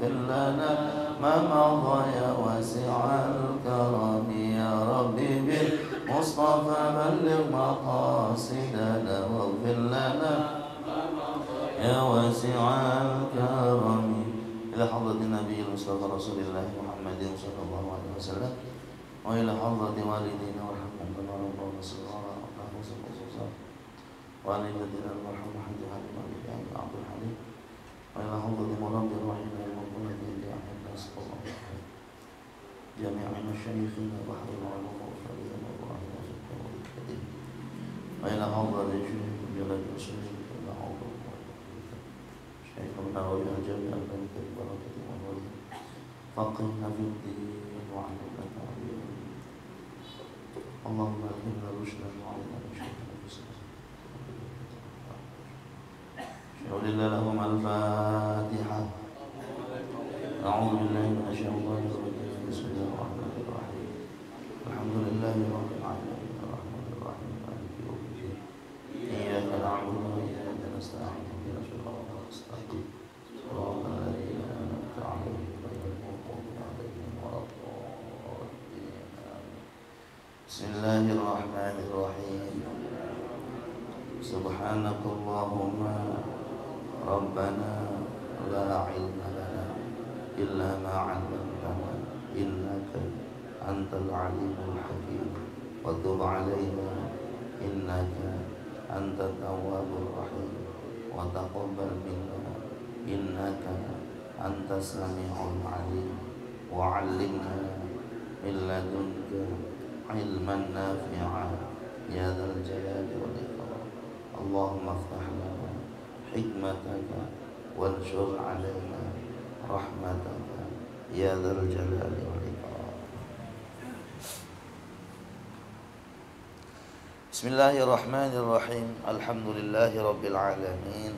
واغفر لنا ما مضى يا واسع الكرم يا ربي بالمصطفى بلغ مقاصدنا واغفر لنا يا واسع الكرم إلى حضرة النبي المصطفى رسول الله محمد صلى الله عليه وسلم وإلى حضرة والدينا وارحمهم كما ربنا صغارا والدتنا المرحوم حاج حليم بن عبد الحليم وإلى حضرة مربي الرحيم والمقبولة لأحد أسأل الله جميع مشايخنا بحر العلوم وفريد إبراهيم والكريم وإلى حضرة شيخ جلال المسلمين إلى حضرة شيخ النووي جميع الملك البركة والولي فقهنا في الدين وعلمنا التعليم اللهم ألهمنا رشدا وعلمنا رشدا ولله لهم الفاتحة. أعوذ بالله من الشيطان الرجيم. بسم الله الرحمن الرحيم. الحمد لله رب العالمين الرحمن الرحيم مالك يوم الدين إياك نعبد وإياك نستعين اهدنا الصراط المستقيم صراط الذين أنعمت عليهم غير المغضوب عليهم ولا الضالين آمين. بسم الله الرحمن الرحيم. سبحانك اللهم ربنا لا علم لنا إلا ما علمتنا إنك أنت العليم الحكيم وتب علينا إنك أنت التواب الرحيم وتقبل منا إنك أنت السميع العليم وعلمنا من لدنك علما نافعا يا ذا الجلال والإكرام. اللهم افتح لنا حكمتك وانشر علينا رحمتك يا ذا الجلال والإكرام. بسم الله الرحمن الرحيم. الحمد لله رب العالمين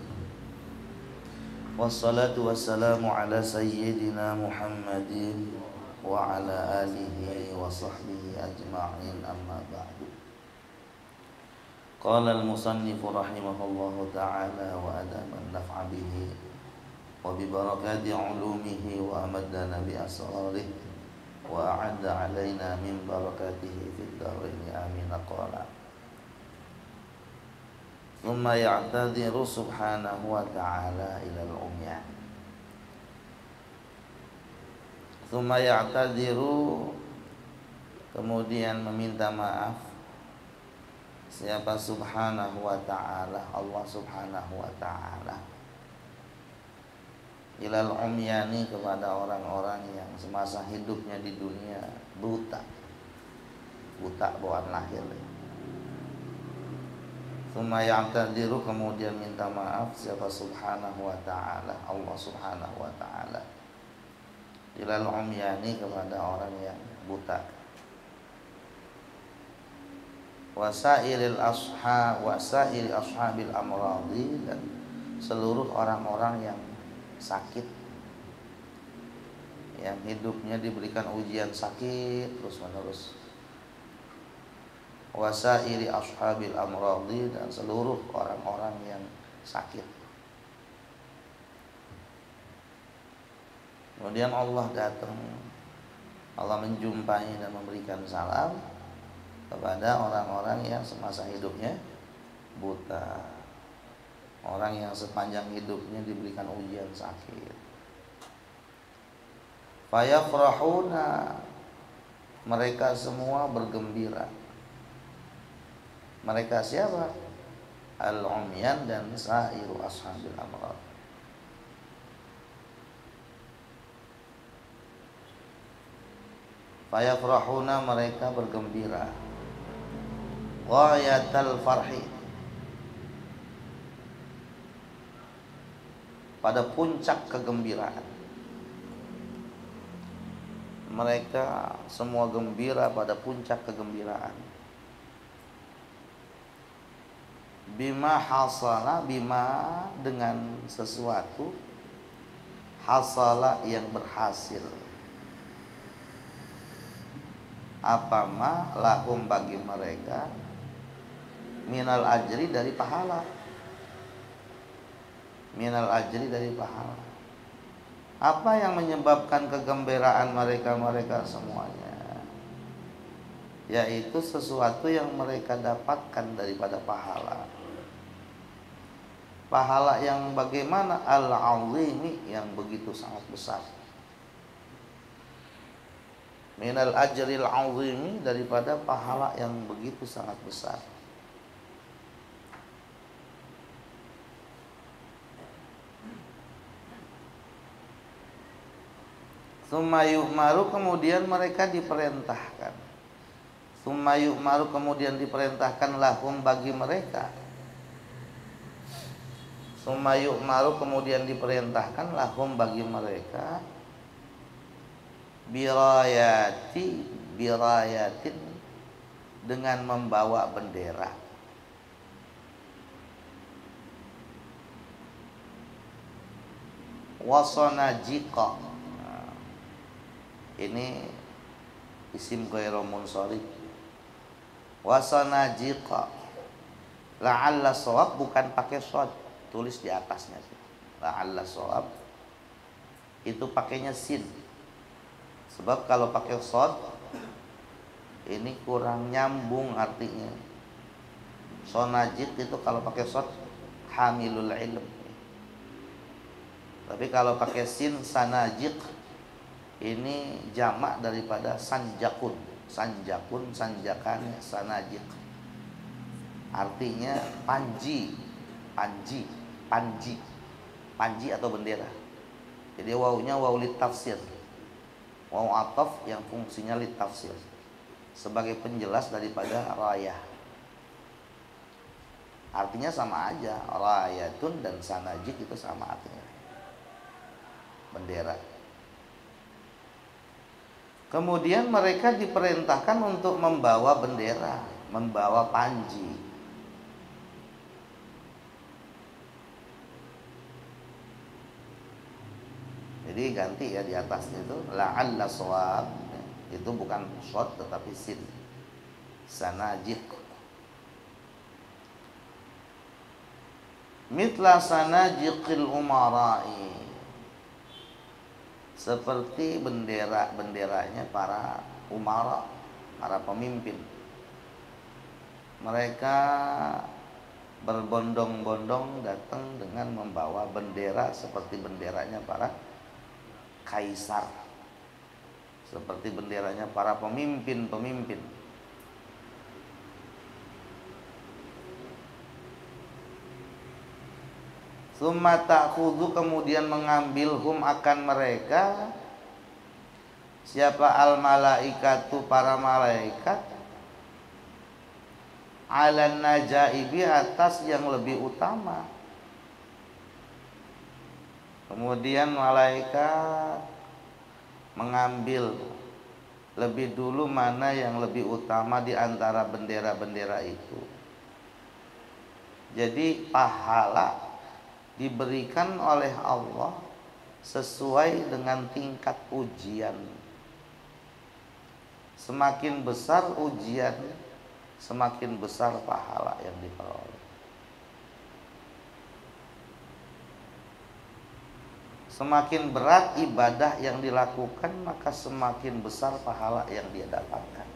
والصلاة والسلام على سيدنا محمد وعلى آله وصحبه أجمعين أما بعد. قال المصنف رحمه الله تعالى وأدام النفع به وببركات علومه وأمدنا بأسراره وأعد علينا من بركاته في الدارين آمين. قال ثم يعتذر سبحانه وتعالى إلى العميان. ثم يعتذر kemudian meminta maaf siapa subhanahu wa ta'ala, Allah subhanahu wa ta'ala, ilal umyani kepada orang-orang yang semasa hidupnya di dunia buta bawaan lahir. Tsumma ya'tadiru kemudian minta maaf siapa subhanahu wa ta'ala, Allah subhanahu wa ta'ala, ilal umyani kepada orang yang buta. Wasailil ashabil amradi dan seluruh orang-orang yang sakit, yang hidupnya diberikan ujian sakit terus menerus. Wasaili ashabil amradi dan seluruh orang-orang yang sakit. Kemudian Allah datang, Allah menjumpai dan memberikan salam kepada orang-orang yang semasa hidupnya buta, orang yang sepanjang hidupnya diberikan ujian sakit. Fayafrahuna, mereka semua bergembira. Mereka siapa? Al-umyan dan sa'iru ashabil amrad. Fayafrahuna, mereka bergembira. Ghayatal farhi, pada puncak kegembiraan. Mereka semua gembira pada puncak kegembiraan. Bima hasala, bima dengan sesuatu, hasala yang berhasil. Apa ma lahum bagi mereka minal ajri dari pahala, minal ajri dari pahala. Apa yang menyebabkan kegembiraan mereka semuanya? Yaitu sesuatu yang mereka dapatkan daripada pahala. Pahala yang bagaimana? Al-azimi, yang begitu sangat besar. Minal ajril azimi, daripada pahala yang begitu sangat besar. Tsumma yu'maru, kemudian mereka diperintahkan. Tsumma yu'maru, kemudian diperintahkan lahum, bagi mereka. Tsumma yu'maru, kemudian diperintahkan lahum, bagi mereka. Birayatin, dengan membawa bendera. Wasanajiqa, ini isim ghairu munsharif. Wasanajiqa, la'alla shawab, bukan pakai shad, tulis di atasnya. La'alla shawab itu pakainya sin. Sebab kalau pakai shad ini kurang nyambung artinya. Sonajid itu kalau pakai shad hamilul ilm. Tapi kalau pakai sin, sanajiq, ini jamak daripada sanjakun. Sanjakun, sanjakan, sanajiq. Artinya panji, panji atau bendera. Jadi wawunya wawu litafsir, wawu ataf yang fungsinya litafsir, sebagai penjelas daripada raya. Artinya sama aja, rayatun dan sanajiq itu sama artinya, bendera. Kemudian mereka diperintahkan untuk membawa bendera, membawa panji. Jadi ganti ya di atasnya itu la'alla shawab, itu bukan shad tetapi sin. Sanajiq. Mitla sanajiqil umara'i, seperti bendera-benderanya para umara, para pemimpin. Mereka berbondong-bondong datang dengan membawa bendera seperti benderanya para kaisar, seperti benderanya para pemimpin-pemimpin. Tsumma ta'khudhu, kemudian mengambil hum, akan mereka. Siapa? Al malaikatu, para malaikat. Alan najaibi, atas yang lebih utama. Kemudian malaikat mengambil lebih dulu mana yang lebih utama di antara bendera-bendera itu. Jadi pahala diberikan oleh Allah sesuai dengan tingkat ujian. Semakin besar ujian, semakin besar pahala yang diperoleh. Semakin berat ibadah yang dilakukan, maka semakin besar pahala yang dia dapatkan.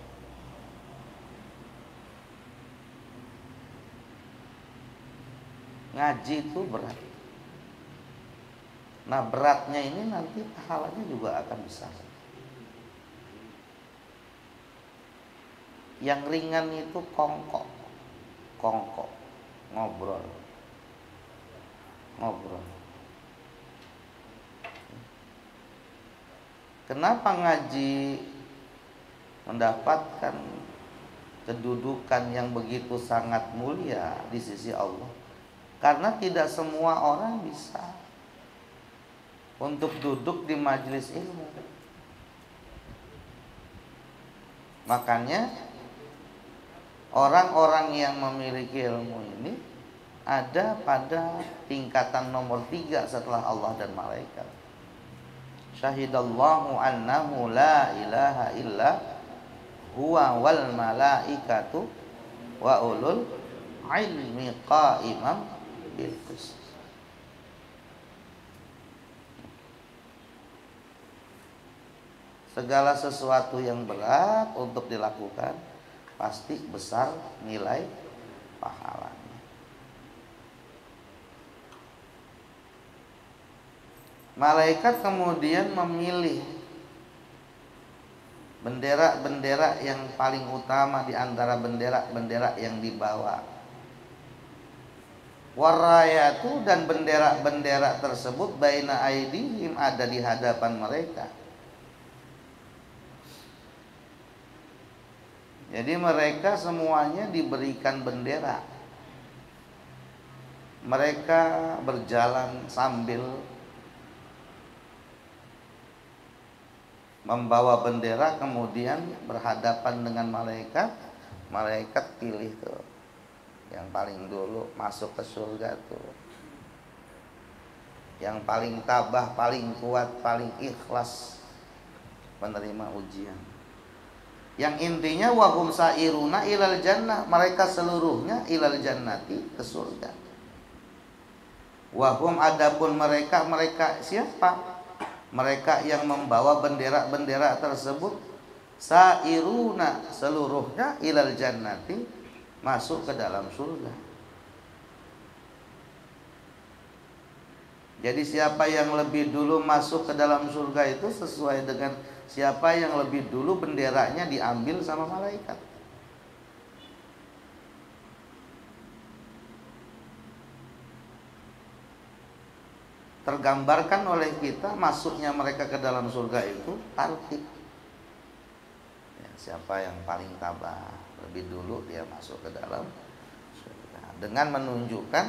Ngaji itu berat. Nah, beratnya ini nanti pahalanya juga akan besar. Yang ringan itu kongko, ngobrol. Kenapa ngaji mendapatkan kedudukan yang begitu sangat mulia di sisi Allah? Karena tidak semua orang bisa untuk duduk di majelis ilmu. Makanya orang-orang yang memiliki ilmu ini ada pada tingkatan nomor 3 setelah Allah dan malaikat. Syahidallahu annahu la ilaha illa huwa wal malaikatu wa ulul ilmi qa'imam bil qist. Segala sesuatu yang berat untuk dilakukan pasti besar nilai pahalanya. Malaikat kemudian memilih bendera-bendera yang paling utama di antara bendera-bendera yang dibawa. Warayatu, dan bendera-bendera tersebut baina aidihim, ada di hadapan mereka. Jadi mereka semuanya diberikan bendera. Mereka berjalan sambil membawa bendera, kemudian berhadapan dengan malaikat. Malaikat pilih tuh yang paling dulu masuk ke surga tuh, yang paling tabah, paling kuat, paling ikhlas menerima ujian. Yang intinya wahum sairuna ilal jannah, mereka seluruhnya ilal jannati, ke surga. Wahum, adapun mereka siapa? Mereka yang membawa bendera-bendera tersebut, sairuna, seluruhnya ilal jannati, masuk ke dalam surga. Jadi siapa yang lebih dulu masuk ke dalam surga itu sesuai dengan siapa yang lebih dulu benderanya diambil sama malaikat. Tergambarkan oleh kita masuknya mereka ke dalam surga itu tartib. Ya, siapa yang paling tabah, lebih dulu dia masuk ke dalam surga, dengan menunjukkan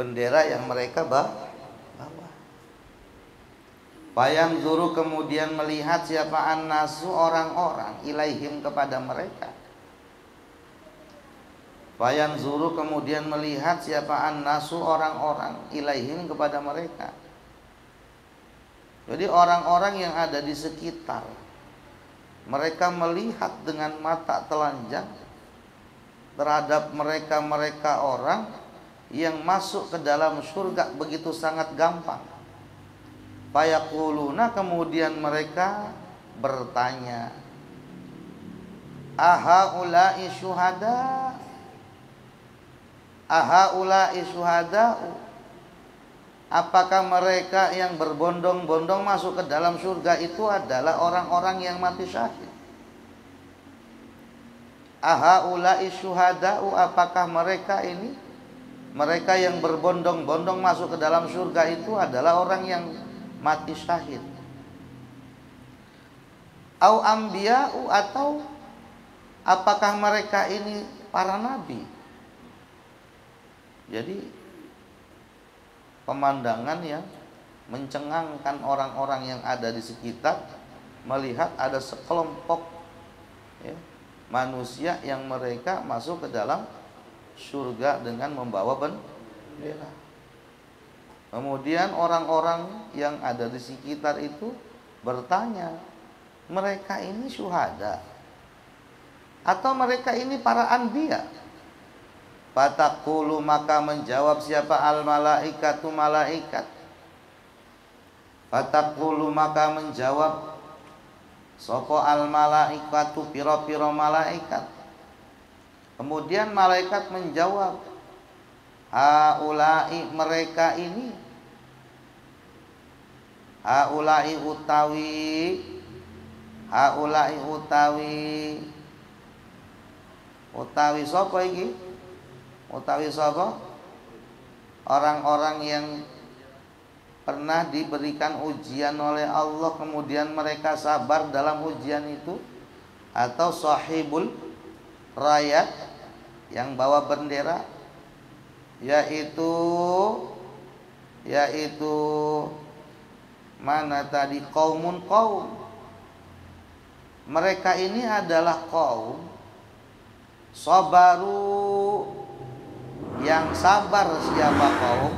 bendera yang mereka bawa. Bayang zuru, kemudian melihat siapa an-nasu, orang-orang, ilaihim, kepada mereka. Bayang zuru, kemudian melihat siapa an-nasu, orang-orang, ilaihim, kepada mereka. Jadi orang-orang yang ada di sekitar, mereka melihat dengan mata telanjang terhadap mereka orang yang masuk ke dalam surga begitu sangat gampang. Fayaquluna, kemudian mereka bertanya, ahaula'i syuhada, ahaula'i syuhada, apakah mereka yang berbondong-bondong masuk ke dalam surga itu adalah orang-orang yang mati syahid? Ahaula'i syuhada, apakah mereka ini, mereka yang berbondong-bondong masuk ke dalam surga itu adalah orang yang mati syahid? Au ambiya'u, atau apakah mereka ini para nabi? Jadi pemandangan yang mencengangkan orang-orang yang ada di sekitar, melihat ada sekelompok manusia yang mereka masuk ke dalam surga dengan membawa bendera. Kemudian orang-orang yang ada di sekitar itu bertanya, mereka ini syuhada atau mereka ini para anbiya? Fataqulu, maka menjawab siapa al-malaikatu, malaikat. Fataqulu, maka menjawab sapa al-malaikatu, piro-piro malaikat. Kemudian malaikat menjawab, haulai, mereka ini, haulai utawi, haulai utawi sapa iki? Utawi sapa? Orang-orang yang pernah diberikan ujian oleh Allah, kemudian mereka sabar dalam ujian itu, atau sahibul rayat, yang bawa bendera, yaitu mana tadi, qaum. Mereka ini adalah kaum sabaru, yang sabar siapa kaum,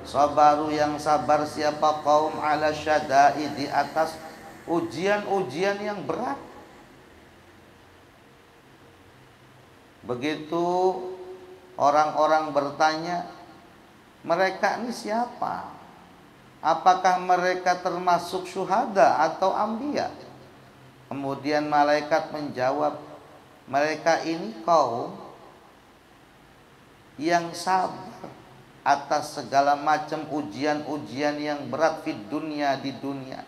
sabaru yang sabar siapa kaum, ala syada'i, di atas ujian-ujian yang berat. Begitu orang-orang bertanya, mereka ini siapa? apakah mereka termasuk syuhada atau anbiya? Kemudian malaikat menjawab, mereka ini kaum yang sabar atas segala macam ujian-ujian yang berat di dunia.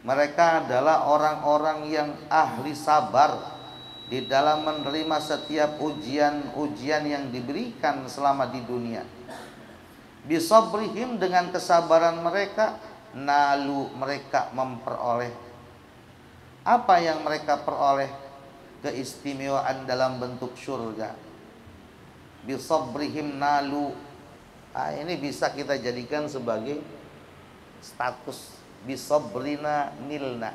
Mereka adalah orang-orang yang ahli sabar di dalam menerima setiap ujian-ujian yang diberikan selama di dunia. Bisabrihim, dengan kesabaran mereka, nalu, mereka memperoleh. Apa yang mereka peroleh? Keistimewaan dalam bentuk surga. Bisabrihim nalu. Ini bisa kita jadikan sebagai status. Bisabrina nilna.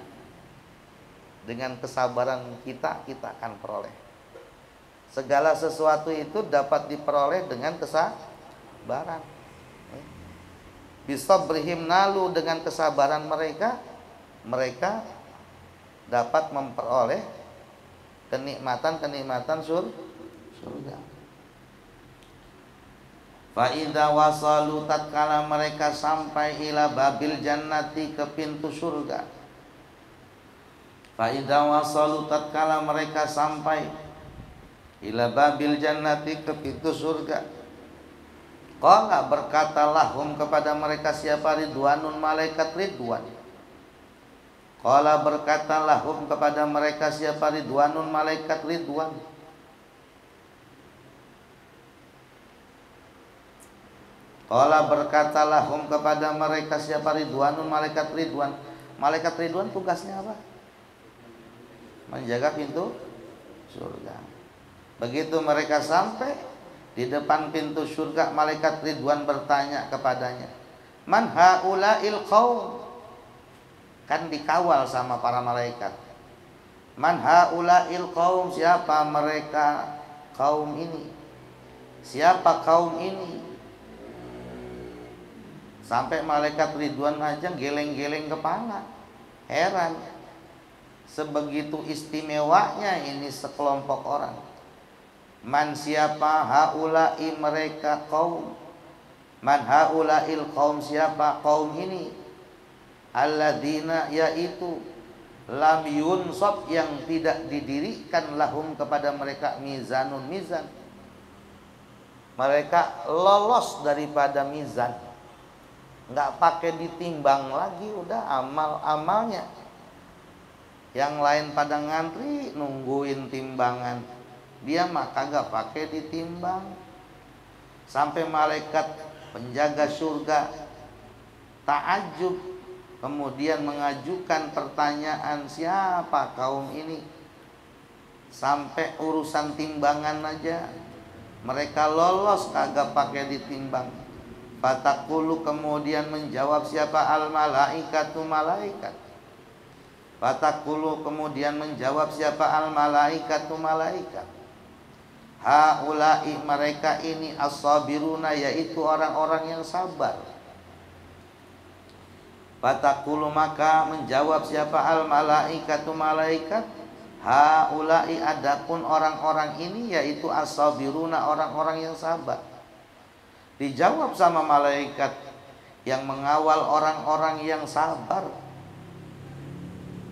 Dengan kesabaran kita akan peroleh. Segala sesuatu itu dapat diperoleh dengan kesabaran. Bisabrihim nalu, dengan kesabaran mereka dapat memperoleh kenikmatan surga. Fa'idha wasalu, tatkala mereka sampai ila babil jannati, ke pintu surga. Fa'idha wasalu, tatkala mereka sampai ila babil jannati, ke pintu surga. Qala, berkata lahum kepada mereka siapa? Ridwanun, malaikat Ridwan. Qala, berkata lahum kepada mereka siapa? Ridwanun, malaikat Ridwan. Qala, berkata lahum kepada mereka siapa? Ridwanun, malaikat Ridwan. Malaikat Ridwan tugasnya apa? Menjaga pintu surga. Begitu mereka sampai di depan pintu surga, malaikat Ridwan bertanya kepadanya, man haula'il qaum? Kan dikawal sama para malaikat. Man haula'il qaum, siapa mereka kaum ini? Siapa kaum ini? Sampai malaikat Ridwan aja geleng-geleng kepala, heran. Sebegitu istimewanya ini sekelompok orang. Man, siapa? Haula'i, mereka kaum. Man haula'il kaum, siapa kaum ini? Alladzina, yaitu lam yunsab, yang tidak didirikan lahum kepada mereka mizanun, mizan. Mereka lolos daripada mizan, nggak pakai ditimbang lagi, udah amal-amalnya. Yang lain pada ngantri nungguin timbangan, dia mah kagak pakai ditimbang. Sampai malaikat penjaga surga ta'ajub, kemudian mengajukan pertanyaan, siapa kaum ini? Sampai urusan timbangan aja mereka lolos, kagak pakai ditimbang. Fatakulu, kemudian menjawab siapa? Al malaikatu, malaikat. Fatakulu, kemudian menjawab siapa? Al malaikatu, malaikat. Haula'i, mereka ini as-sabiruna, yaitu orang-orang yang sabar. Fatakulu, maka menjawab siapa? Al malaikatu, malaikat. Haula'i, adapun orang-orang ini, yaitu as-sabiruna, orang-orang yang sabar. Dijawab sama malaikat yang mengawal orang-orang yang sabar,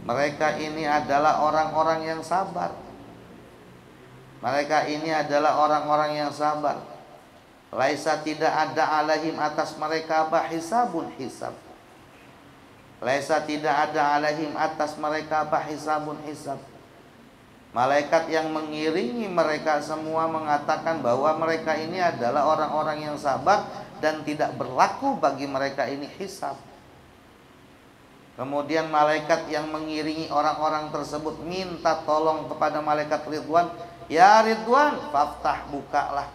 mereka ini adalah orang-orang yang sabar. Mereka ini adalah orang-orang yang sabar. Laisa, tidak ada alaihim, atas mereka apa? Hisabun, hisab. Laisa, tidak ada alaihim, atas mereka apa? Hisabun, hisab. Malaikat yang mengiringi mereka semua mengatakan bahwa mereka ini adalah orang-orang yang sabar dan tidak berlaku bagi mereka ini hisab. Kemudian malaikat yang mengiringi orang-orang tersebut minta tolong kepada malaikat Ridwan, ya Ridwan, faftah, bukalah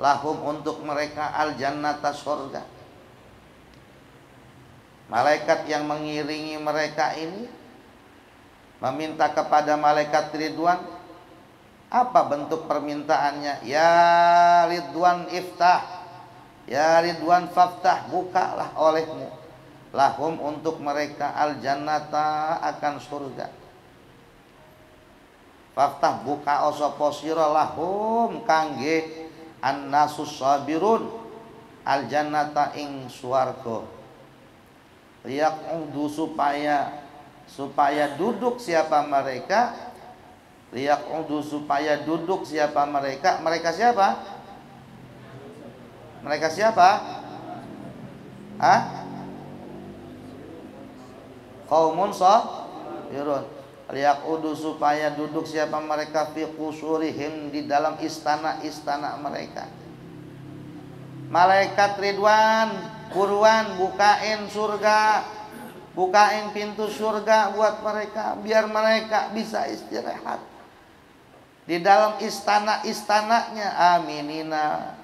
lahum, untuk mereka al jannata, surga. Malaikat yang mengiringi mereka ini meminta kepada malaikat Ridwan. Apa bentuk permintaannya? Ya Ridwan iftah, ya Ridwan faftah, bukalah olehmu lahum, untuk mereka al jannata, akan surga. Faftah, buka osopo sira lahum, kangge annasus sabirun al jannata ing swarga. Liyaqudu supaya duduk siapa mereka, liyaqudu supaya duduk siapa mereka. Mereka siapa? Mereka siapa? Qaumun sabirun. Liyaqudu supaya duduk siapa mereka fi qusurihim di dalam istana-istana mereka. Malaikat Ridwan, buruan bukain surga, bukain pintu surga buat mereka, biar mereka bisa istirahat di dalam istana-istananya. Aminina,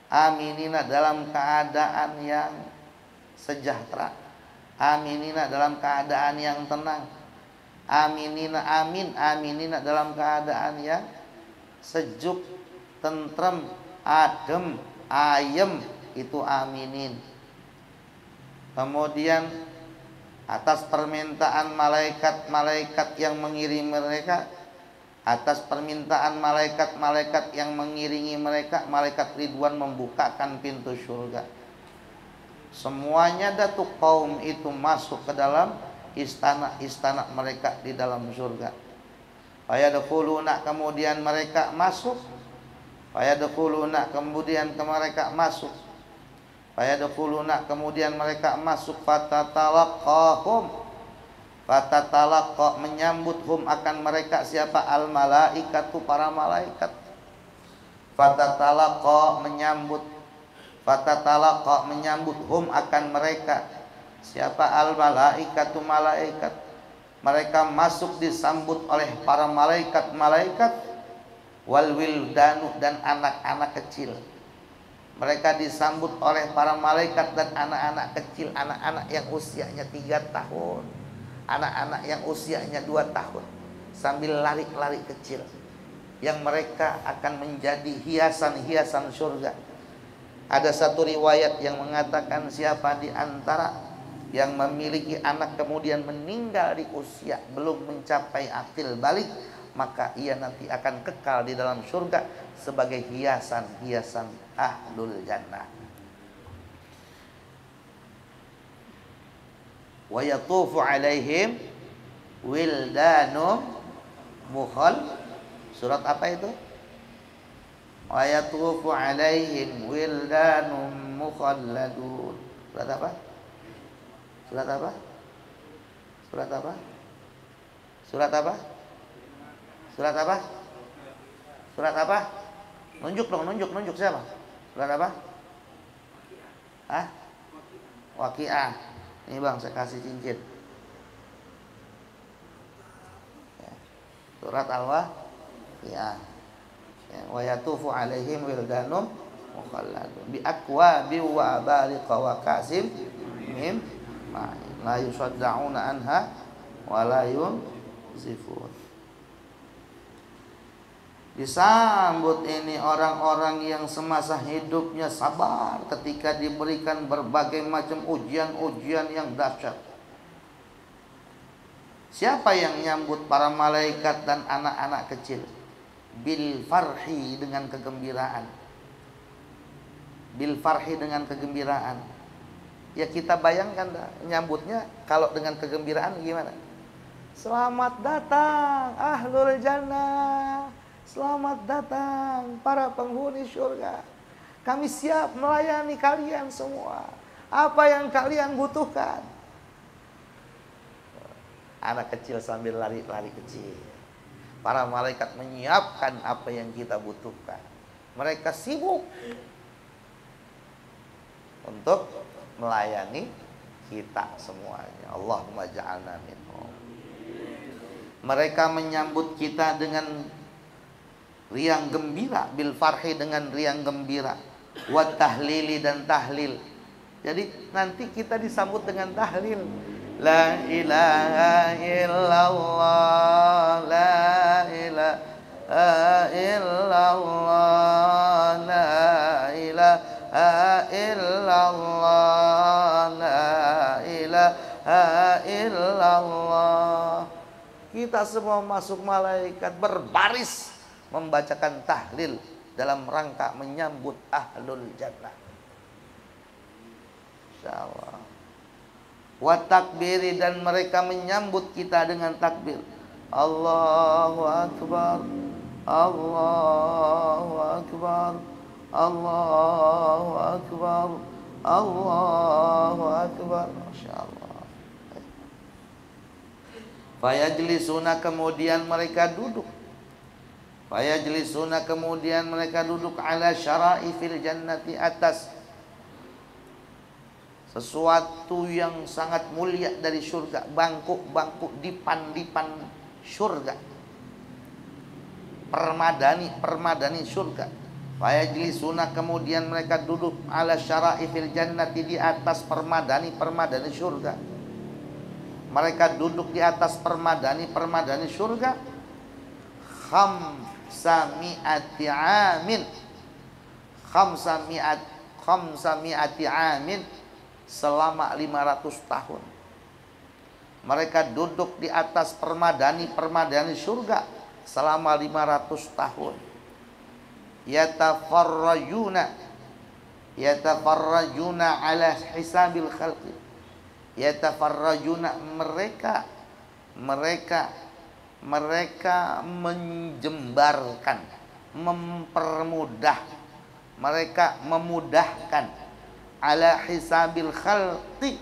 aminina dalam keadaan yang sejahtera, aminina dalam keadaan yang tenang, aminina aminina dalam keadaan yang sejuk, tentrem, adem, ayem, itu aminin. Kemudian atas permintaan malaikat-malaikat yang mengiringi mereka, atas permintaan malaikat-malaikat yang mengiringi mereka, malaikat Ridwan membukakan pintu surga. Semuanya datuk kaum itu masuk ke dalam istana-istana mereka di dalam surga. Fayadkhuluna, kemudian mereka masuk. Fayadkhuluna, kemudian mereka masuk. Fayadkhuluna, kemudian mereka masuk. Fatatalaqahum, fatatalaqa, menyambut hum akan mereka siapa? Al malaikatu, para malaikat. Fatatalaqa, menyambut. Fatatalaqa, menyambut hum akan mereka siapa? Al malaikatu, malaikat. Mereka masuk disambut oleh para malaikat-malaikat. Wal wildanu, dan anak-anak kecil. Mereka disambut oleh para malaikat dan anak-anak kecil. Anak-anak yang usianya 3 tahun, anak-anak yang usianya 2 tahun, sambil lari-lari kecil, yang mereka akan menjadi hiasan-hiasan surga. Ada satu riwayat yang mengatakan siapa di antara yang memiliki anak kemudian meninggal di usia belum mencapai akil balik, maka ia nanti akan kekal di dalam surga sebagai hiasan-hiasan ahlul jannah. Wa yatufu alaihim wildanum mukhal. Surat apa itu? Wa yatufu alaihim wildanum mukhalladun. Surat apa? Surat apa? Surat apa? Surat apa? Surat apa? Surat apa? Nunjuk dong, nunjuk siapa? Surat apa? Waqiah. Ini bang, saya kasih cincin. Surat Al-Waqiah. Wa yatufu alaihim wildanum mukhalladun bi akwabi wa abariqa wa kasim mim ma'in la yusaddauna anha wa la yunzifun. Disambut ini orang-orang yang semasa hidupnya sabar ketika diberikan berbagai macam ujian-ujian yang dahsyat. Siapa yang nyambut? Para malaikat dan anak-anak kecil. Bil farhi, dengan kegembiraan. Bil farhi, dengan kegembiraan. Ya kita bayangkan dah, nyambutnya kalau dengan kegembiraan gimana? Selamat datang ahlul jannah. Selamat datang para penghuni surga. Kami siap melayani kalian semua. Apa yang kalian butuhkan? Anak kecil sambil lari-lari kecil. Para malaikat menyiapkan apa yang kita butuhkan. Mereka sibuk untuk melayani kita semuanya. Allahumma ja'alna minhum. Mereka menyambut kita dengan riang gembira, bil farhi, dengan riang gembira, wa tahlili, dan tahlil. Jadi nanti kita disambut dengan tahlil. La ilaha illallah, la ilaha illallah, la ilaha illallah, la ilaha illallah. Kita semua masuk malaikat berbaris membacakan tahlil dalam rangka menyambut ahlul jannah. Insyaallah. Wa takbiri, dan mereka menyambut kita dengan takbir. Allahu akbar, Allahu akbar, Allahu akbar, Allahu akbar. Masyaallah. Fayajlisuna, kemudian mereka duduk. Fayajlisuna, kemudian mereka duduk ala syara'ifil jannati, atas sesuatu yang sangat mulia dari surga, bangku-bangku, dipan-dipan surga, permadani surga. Fayajlisuna, kemudian mereka duduk ala syara'ifil jannati, di atas permadani surga. Mereka duduk di atas permadani surga. Khamsami'ati amin, khamsami'ati amin, selama 500 tahun. Mereka duduk di atas permadani surga selama 500 tahun. Yatafarrajuna ala hisabil khalqi. Yatafarrajuna, mereka menjembarkan, memudahkan ala hisabil khalqi,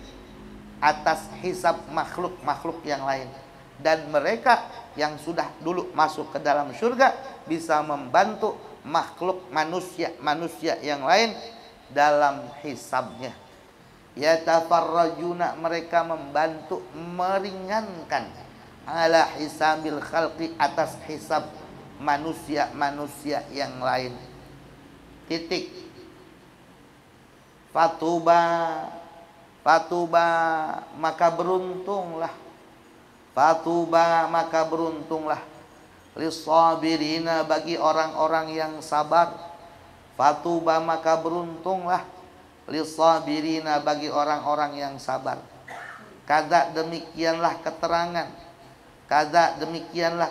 atas hisab makhluk yang lain. Dan mereka yang sudah dulu masuk ke dalam surga bisa membantu makhluk manusia yang lain dalam hisabnya. Yatafarrajuna, mereka membantu meringankan ala hisabil khalqi, atas hisab manusia yang lain. Titik. Fatuba, maka beruntunglah. Fatuba, maka beruntunglah. Lisabirina, bagi orang-orang yang sabar. Fatuba, maka beruntunglah. Lisabirina, bagi orang-orang yang sabar. Kada demikianlah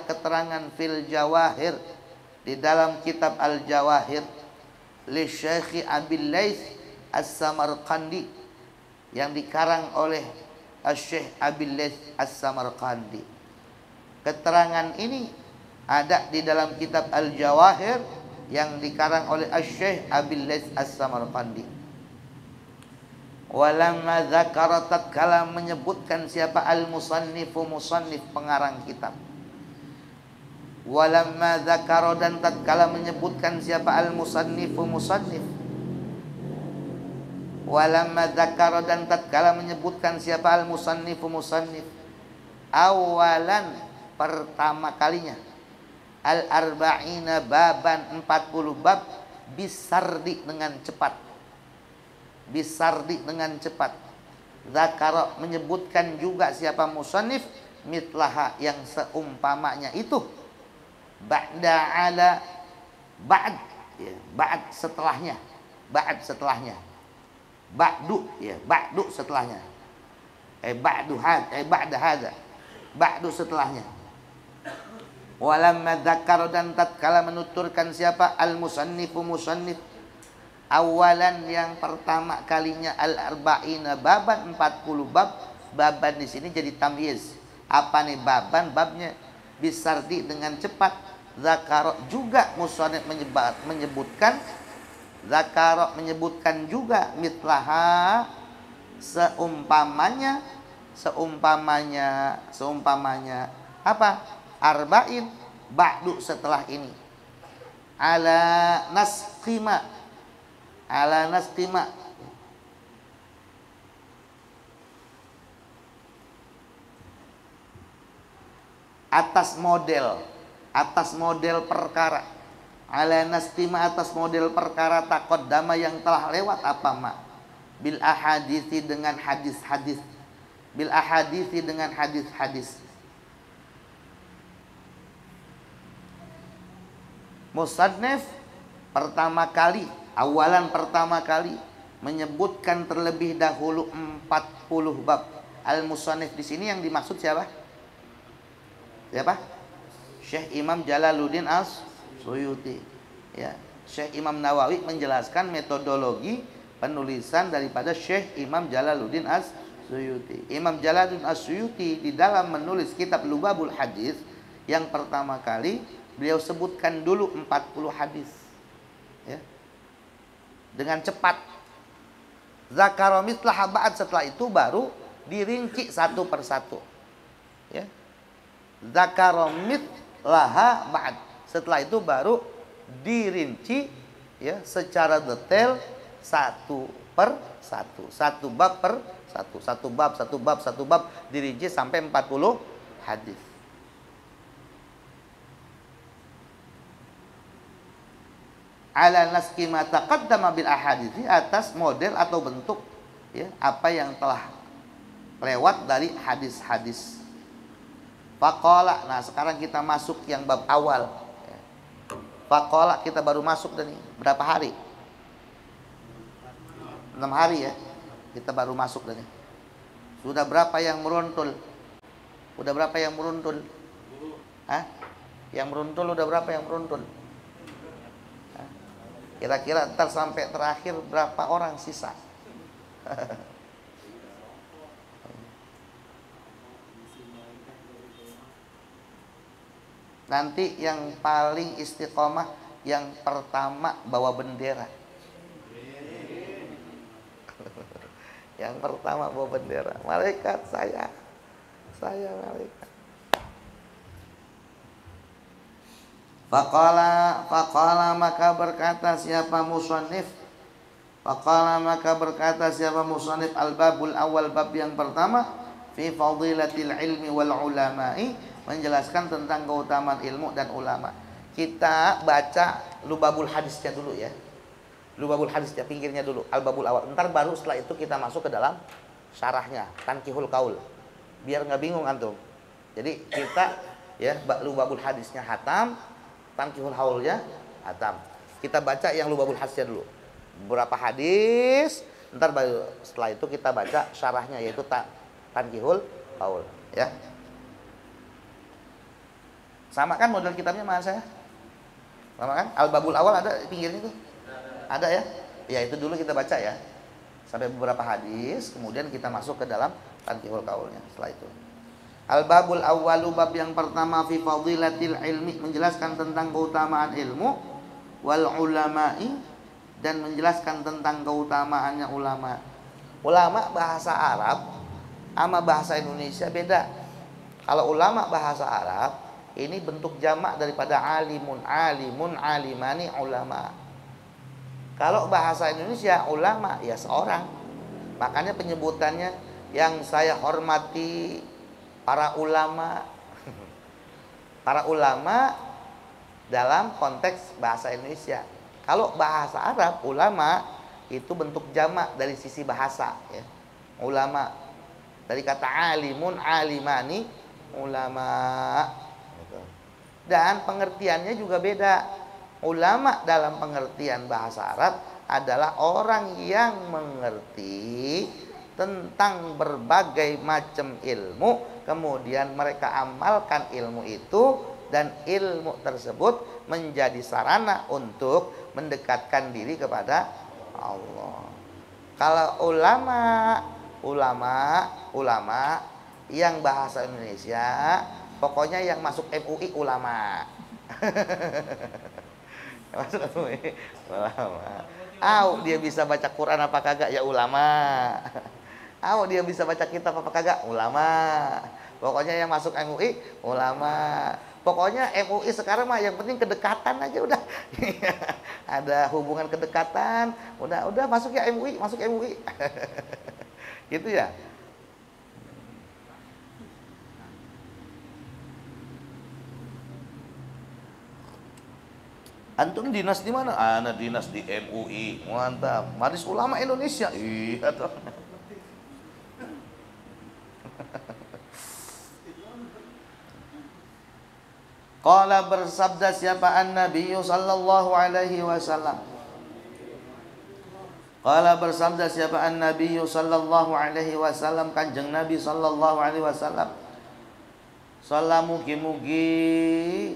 keterangan fil jawahir, di dalam kitab Al-Jawahir, li Syekh Abil Laits As-Samarqandi, yang dikarang oleh Syekh Abil Laits As-Samarqandi. Keterangan ini ada di dalam kitab Al-Jawahir yang dikarang oleh Syekh Abil Laits As-Samarqandi. Walamma dzakara, tatkala menyebutkan siapa al-musannifu, musannif pengarang kitab. Walamma dzakara, dan tatkala menyebutkan siapa al-musannifu, musannif. Walamma dzakara, dan tatkala menyebutkan siapa al-musannifu, musannif. Awalan, pertama kalinya. Al-arba'ina baban, 40 bab, bisardi, dengan cepat. Bisardi, dengan cepat. Zakara, menyebutkan juga siapa musannif, mitlaha, yang seumpamanya itu. Ba'da ala, ba'd, ya, ba'd setelahnya. Ba'd setelahnya. Ba'du, ya, ba'du setelahnya. Ba'da hadza. Ba'du setelahnya. Walamma dzakara, dan tatkala menuturkan siapa al-musannifu, musannif, awalan, yang pertama kalinya, al-arba'ina baban, 40 bab. Baban di sini jadi tamyiz. Apa nih baban? Babnya bisardi, dengan cepat. Zakara, juga musannif menyebutkan. Zakara, menyebutkan juga mitlaha, seumpamanya apa? Arba'in, ba'du, setelah ini. Ala nasqima, atas model perkara. Ala nasqima, atas model perkara, taqaddama, yang telah lewat, apa ma? Bil ahadithi, dengan hadis-hadis. Bil ahadithi, dengan hadis-hadis. Musannif pertama kali, awalan pertama kali, menyebutkan terlebih dahulu 40 bab. Al-musannif di sini yang dimaksud siapa? Syekh Imam Jalaluddin As-Suyuti. Ya, Syekh Imam Nawawi menjelaskan metodologi penulisan daripada Syekh Imam Jalaluddin As-Suyuti. Imam Jalaluddin As-Suyuti di dalam menulis kitab Lubabul Hadis, yang pertama kali beliau sebutkan dulu 40 hadis, ya, dengan cepat. Zakara mithlaha ba'd, setelah itu baru dirinci satu persatu, ya. Zakara mithlaha ba'd, setelah itu baru dirinci, ya, secara detail satu per satu, satu bab per satu, satu bab dirinci sampai 40 hadis. Ala naski ma taqaddama bil ahadits, atas model atau bentuk, ya, apa yang telah lewat dari hadis-hadis. Faqala, nah sekarang kita masuk yang bab awal. Faqala, kita baru masuk dan berapa hari? 6 hari, ya. Kita baru masuk dan sudah berapa yang meruntul? Udah berapa yang meruntul? Hah? Yang meruntul udah berapa yang meruntul? Kira-kira ntar sampai terakhir berapa orang sisa? Nanti yang paling istiqomah yang pertama bawa bendera. Yang pertama bawa bendera. Malaikat saya malaikat. Faqala maka berkata siapa musannif? Faqala maka berkata siapa musannif, al-babul awal, bab yang pertama, fi fadilatil ilmi wal ulama'i, menjelaskan tentang keutamaan ilmu dan ulama. Kita baca Lubabul Hadisnya dulu, ya. Lubabul Hadisnya, pinggirnya dulu, al-babul awal. Ntar baru setelah itu kita masuk ke dalam syarahnya, Tankihul Qaul. Biar nggak bingung antum. Jadi kita, ya, Lubabul Hadisnya hatam, Tankihul Qaulnya hatam. Kita baca yang Lubabul Hadisnya dulu. Beberapa hadis, ntar baru setelah itu kita baca syarahnya, yaitu Tankihul Qaul, ya. Sama kan model kitabnya mas saya? Sama kan? Al-Babul Awal ada pinggirnya tuh? Ada, ya? Ya itu dulu kita baca, ya. Sampai beberapa hadis, kemudian kita masuk ke dalam Tankihul Qaulnya setelah itu. Al-Babul Awwalu, bab yang pertama, fi fadilatil ilmi, menjelaskan tentang keutamaan ilmu, wal ulama'i, dan menjelaskan tentang keutamaannya ulama. Ulama bahasa Arab sama bahasa Indonesia beda. Kalau ulama bahasa Arab ini bentuk jamak daripada alimun, alimani, ulama. Kalau bahasa Indonesia ulama ya seorang. Makanya penyebutannya yang saya hormati para ulama. Para ulama dalam konteks bahasa Indonesia. Kalau bahasa Arab ulama itu bentuk jamak dari sisi bahasa, ya. Ulama dari kata alimun, alimani, ulama. Dan pengertiannya juga beda. Ulama dalam pengertian bahasa Arab adalah orang yang mengerti tentang berbagai macam ilmu, kemudian mereka amalkan ilmu itu, dan ilmu tersebut menjadi sarana untuk mendekatkan diri kepada Allah. Kalau ulama yang bahasa Indonesia, pokoknya yang masuk MUI ulama. Masuk MUI ulama. Dia bisa baca Quran apa kagak, ya ulama. Dia bisa baca kitab apa kagak, ulama. Pokoknya yang masuk MUI ulama. Pokoknya MUI sekarang mah yang penting kedekatan aja udah. Ada hubungan kedekatan, udah masuk ya MUI, masuk MUI. Gitu, ya. Antum dinas di mana? Ana dinas di MUI. Mantap. Majelis Ulama Indonesia. Iya toh. Qala, bersabda siapa an-Nabi sallallahu alaihi wasallam. Qala, bersabda siapa an-Nabi sallallahu alaihi wasallam, Kanjeng Nabi sallallahu alaihi wasallam. Salam mugi-mugi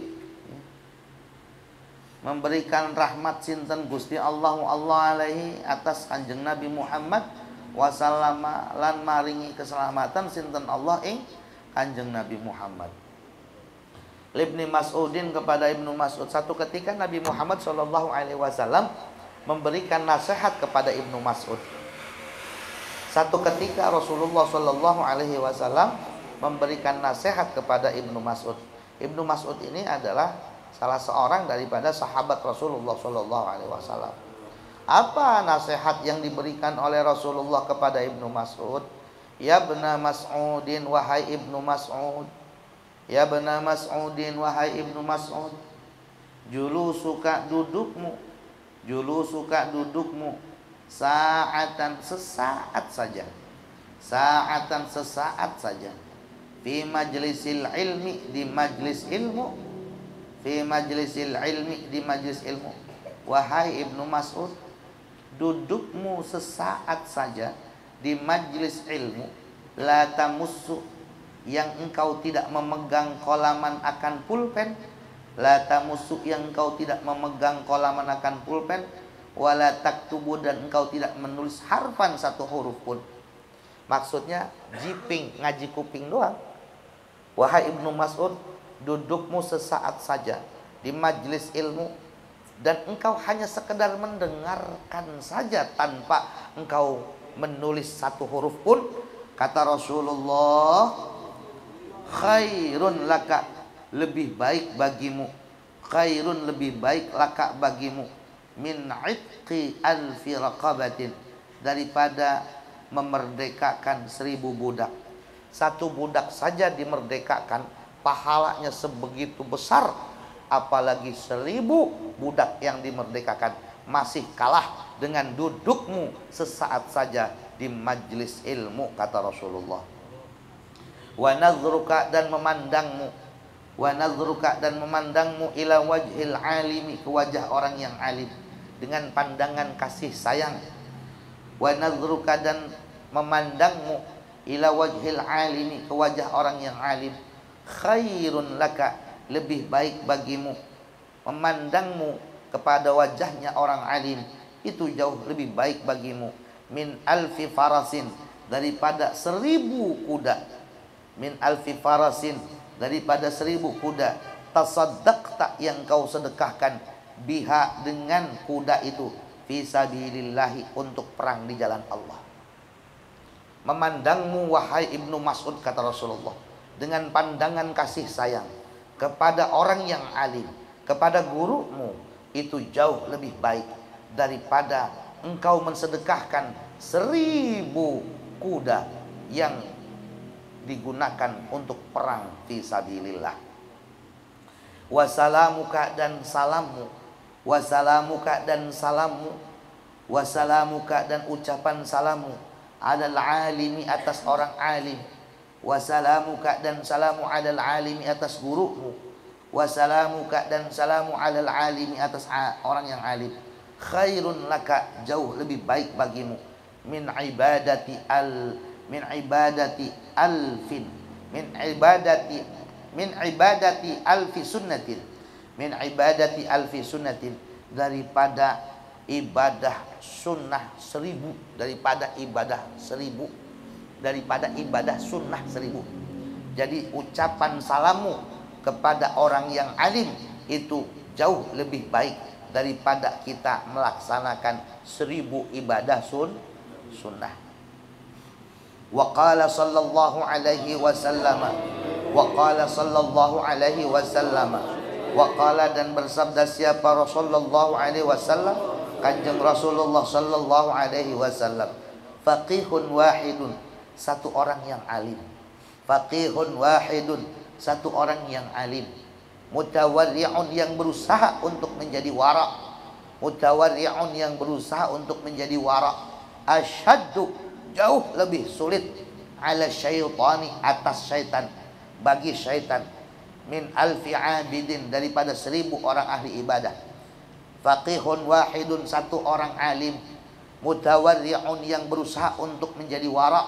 memberikan rahmat sinten Gusti Allah alaihi atas Kanjeng Nabi Muhammad wasallama lan maringi keselamatan sinten Allah ing Kanjeng Nabi Muhammad. Ibnu Mas'udin kepada Ibnu Mas'ud, satu ketika Nabi Muhammad sallallahu alaihi wasallam memberikan nasihat kepada Ibnu Mas'ud. Satu ketika Rasulullah sallallahu alaihi wasallam memberikan nasihat kepada Ibnu Mas'ud. Ibnu Mas'ud ini adalah salah seorang daripada sahabat Rasulullah sallallahu alaihi wasallam. Apa nasihat yang diberikan oleh Rasulullah kepada Ibnu Mas'ud? Ya bena Mas'udin, wahai Ibnu Mas'ud. Ya bena Mas'udin, wahai Ibnu Mas'ud. Julusuka dudukmu, julusuka dudukmu, sa'atan sesaat saja, sa'atan sesaat saja. Fi majlisil ilmi, di majlis ilmu, fi majlisil ilmi, di majlis ilmu. Wahai Ibnu Mas'ud, dudukmu sesaat saja di majlis ilmu, la tamussu, yang engkau tidak memegang kolaman akan pulpen, la tamussu, yang engkau tidak memegang kolaman akan pulpen, wala taktubu, dan engkau tidak menulis harfan satu huruf pun. Maksudnya jiping, ngaji kuping doang. Wahai Ibnu Mas'ud, dudukmu sesaat saja di majlis ilmu dan engkau hanya sekedar mendengarkan saja tanpa engkau menulis satu huruf pun. Kata Rasulullah, khairun laka, lebih baik bagimu, khairun lebih baik laka bagimu, min itqi alfi raqabatin, daripada memerdekakan 1000 budak. Satu budak saja dimerdekakan pahalanya sebegitu besar, apalagi 1000 budak yang dimerdekakan, masih kalah dengan dudukmu sesaat saja di majlis ilmu, kata Rasulullah. Wa nadhruka, dan memandangmu, wa nadhruka, dan memandangmu, ila wajhil alimi, ke wajah orang yang alim, dengan pandangan kasih sayang. Wa nadhruka, dan memandangmu, ila wajhil alimi, ke wajah orang yang alim, khairun laka, lebih baik bagimu. Memandangmu kepada wajahnya orang alim itu jauh lebih baik bagimu, min alfi farasin, daripada 1000 kuda, min alfi farasin, daripada 1000 kuda, tasaddaqta, yang kau sedekahkan, biha, dengan kuda itu, fi sabilillahi, untuk perang di jalan Allah. Memandangmu wahai Ibnu Mas'ud, kata Rasulullah, dengan pandangan kasih sayang kepada orang yang alim, kepada gurumu, itu jauh lebih baik daripada engkau mensedekahkan 1000 kuda yang digunakan untuk perang fi sabilillah. Wasalamuka, dan salammu, wasalamuka, dan salammu, wasalamuka, dan ucapan salammu, alal alimi, atas orang alim, wasalamuka, dan salamu alal alimi, atas gurumu, wasalamuka, dan salamu alal alimi, atas orang yang alim, khairun laka, jauh lebih baik bagimu, min ibadati alfin, min ibadati alfi sunnatin, min ibadati alfi sunnatin, daripada ibadah sunnah 1000, daripada ibadah 1000, daripada ibadah sunnah 1000. Jadi ucapan salamu kepada orang yang alim itu jauh lebih baik daripada kita melaksanakan 1000 ibadah sunnah. Wa qala sallallahu alaihi wasallam, wa qala sallallahu alaihi wasallam, wa qala, dan bersabda siapa Rasulullah alaihi wasallam, Kanjeng Rasulullah sallallahu alaihi wasallam, faqihun wahidun, satu orang yang alim, faqihun wahidun, satu orang yang alim, mutawarri'un, yang berusaha untuk menjadi wara, mutawarri'un, yang berusaha untuk menjadi wara, asyaddu, jauh lebih sulit, ala syaitani, atas syaitan, bagi syaitan, min alfi abidin, daripada 1000 orang ahli ibadah. Faqihun wahidun, satu orang alim, mutawarri'un, yang berusaha untuk menjadi wara,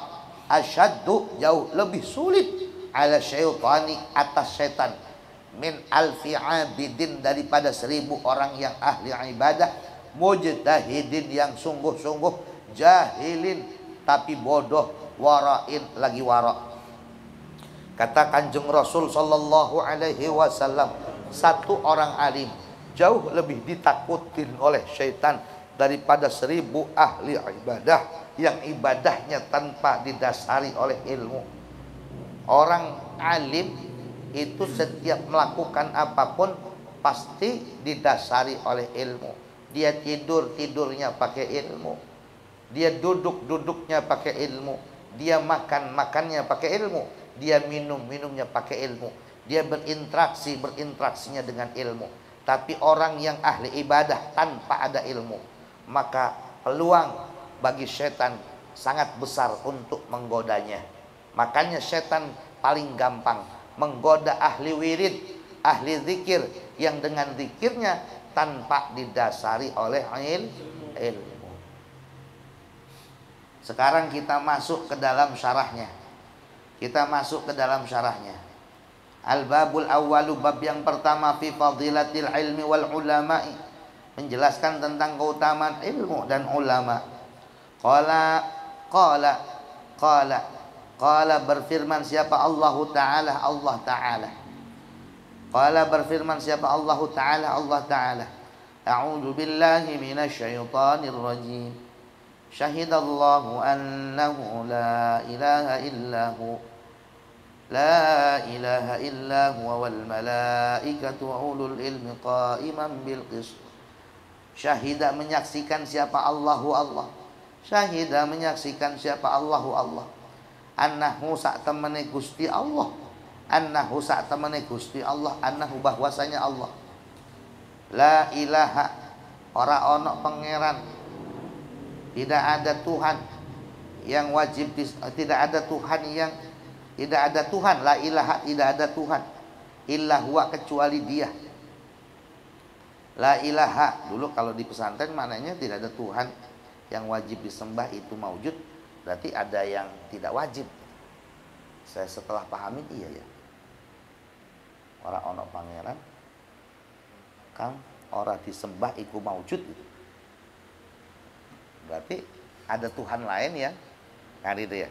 asyaddu, jauh lebih sulit, ala syaitani, atas syaitan, min alfi abidin, daripada 1000 orang yang ahli ibadah, mujtahidin yang sungguh-sungguh, jahilin tapi bodoh, wara'in lagi wara'. Kata Kanjeng Rasul sallallahu alaihi wasallam, satu orang alim jauh lebih ditakutin oleh syaitan daripada 1000 ahli ibadah yang ibadahnya tanpa didasari oleh ilmu. Orang alim itu setiap melakukan apapun pasti didasari oleh ilmu. Dia tidurnya pakai ilmu, dia duduknya pakai ilmu, dia makannya pakai ilmu, dia minumnya pakai ilmu, dia berinteraksinya dengan ilmu. Tapi orang yang ahli ibadah tanpa ada ilmu, maka peluang bagi setan sangat besar untuk menggodanya. Makanya setan paling gampang menggoda ahli wirid, ahli zikir yang dengan zikirnya tanpa didasari oleh ilmu. Sekarang kita masuk ke dalam syarahnya. Al-babul awwalu, bab yang pertama, fi fadilatil ilmi wal ulama'i, menjelaskan tentang keutamaan ilmu dan ulama. Qala berfirman siapa Allah Ta'ala. Qala berfirman siapa Allah Ta'ala. A'udzu billahi minasyaitonir rajim. Syahidallahu annahu la ilaha illa huwa wal malaikatu wa ulul ilmi qa'iman bil qist. Syahida menyaksikan siapa Allah. Syahida menyaksikan siapa Allah. Annahu sak temene Gusti Allah. Annahu bahwasanya Allah. La ilaha, ora ono pangeran. Tidak ada Tuhan yang wajib tidak ada Tuhan, la ilaha, tidak ada Tuhan, illa huwa, kecuali Dia. La ilaha, dulu kalau di pesantren maknanya tidak ada Tuhan yang wajib disembah, itu maujud, berarti ada yang tidak wajib. Saya setelah pahami, iya ya, ora ono pangeran kang ora disembah iku maujud itu. Berarti ada Tuhan lain yang itu ya.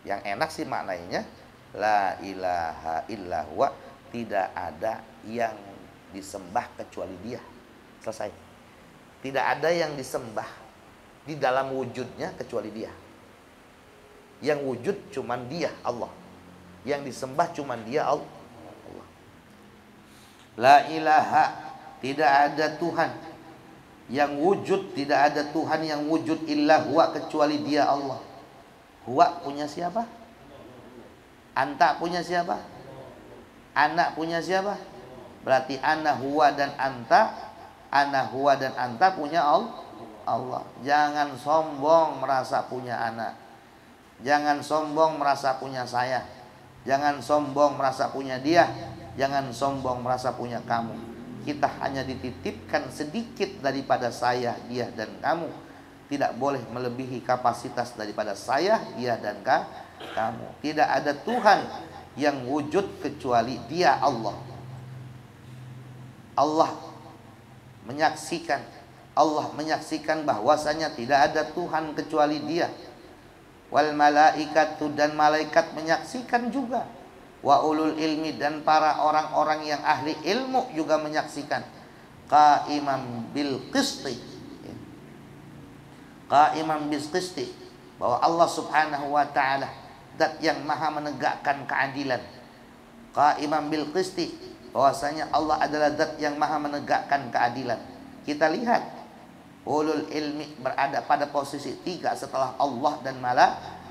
Yang enak sih maknanya la ilaha illa huwa, tidak ada yang disembah kecuali Dia. Selesai. Tidak ada yang disembah di dalam wujudnya kecuali Dia. Yang wujud cuman Dia, Allah. Yang disembah cuman Dia, Allah. La ilaha, tidak ada Tuhan yang wujud, tidak ada Tuhan yang wujud illa huwa, kecuali Dia, Allah. Huwa punya siapa? Anta punya siapa? Anak punya siapa? Berarti ana huwa dan anta punya Allah. Jangan sombong merasa punya anak. Jangan sombong merasa punya saya. Jangan sombong merasa punya dia. Jangan sombong merasa punya kamu. Kita hanya dititipkan sedikit daripada saya, dia, dan kamu. Tidak boleh melebihi kapasitas daripada saya, dia, dan kamu. Tidak ada Tuhan yang wujud kecuali Dia, Allah. Allah menyaksikan bahwasanya tidak ada Tuhan kecuali Dia. Wal malaikatu, dan malaikat menyaksikan juga. Wa ulul ilmi, dan para orang-orang yang ahli ilmu juga menyaksikan. Qa'iman bil qisti, bahwa Allah subhanahu wa ta'ala zat yang maha menegakkan keadilan. Qa'iman bil qisti, bahwasanya Allah adalah zat yang maha menegakkan keadilan. Kita lihat ulul ilmi berada pada posisi 3 setelah Allah dan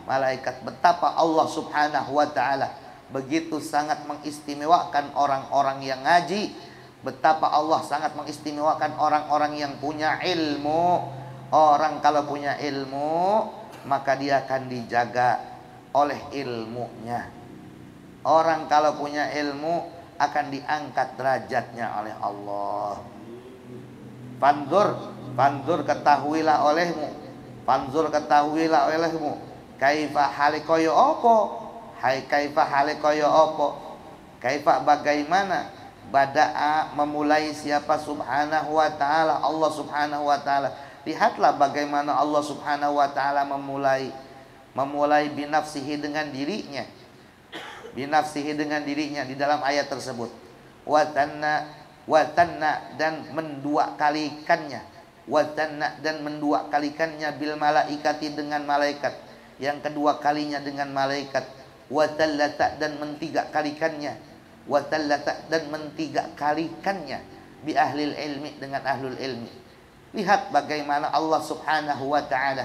malaikat. Betapa Allah subhanahu wa ta'ala begitu sangat mengistimewakan orang-orang yang ngaji. Betapa Allah sangat mengistimewakan orang-orang yang punya ilmu. Orang kalau punya ilmu, maka dia akan dijaga oleh ilmunya. Orang kalau punya ilmu akan diangkat derajatnya oleh Allah. Fanzur ketahuilah olehmu. Kaifa hale kaya apa? Hai kaifa hale kaya apa? Kaifa bagaimana, bada'a memulai siapa subhanahu wa ta'ala, Allah subhanahu wa ta'ala. Lihatlah bagaimana Allah subhanahu wa ta'ala memulai binafsihi dengan dirinya. Binafsihi dengan dirinya di dalam ayat tersebut. Watanna dan mendua kalikannya. Watanna dan mendua kalikannya bil malaikati dengan malaikat. Yang kedua kalinya dengan malaikat. Watallata dan mentiga kalikannya. Watallata dan mentiga kalikannya bi ahlil ilmi dengan ahlul ilmi. Lihat bagaimana Allah subhanahu wa ta'ala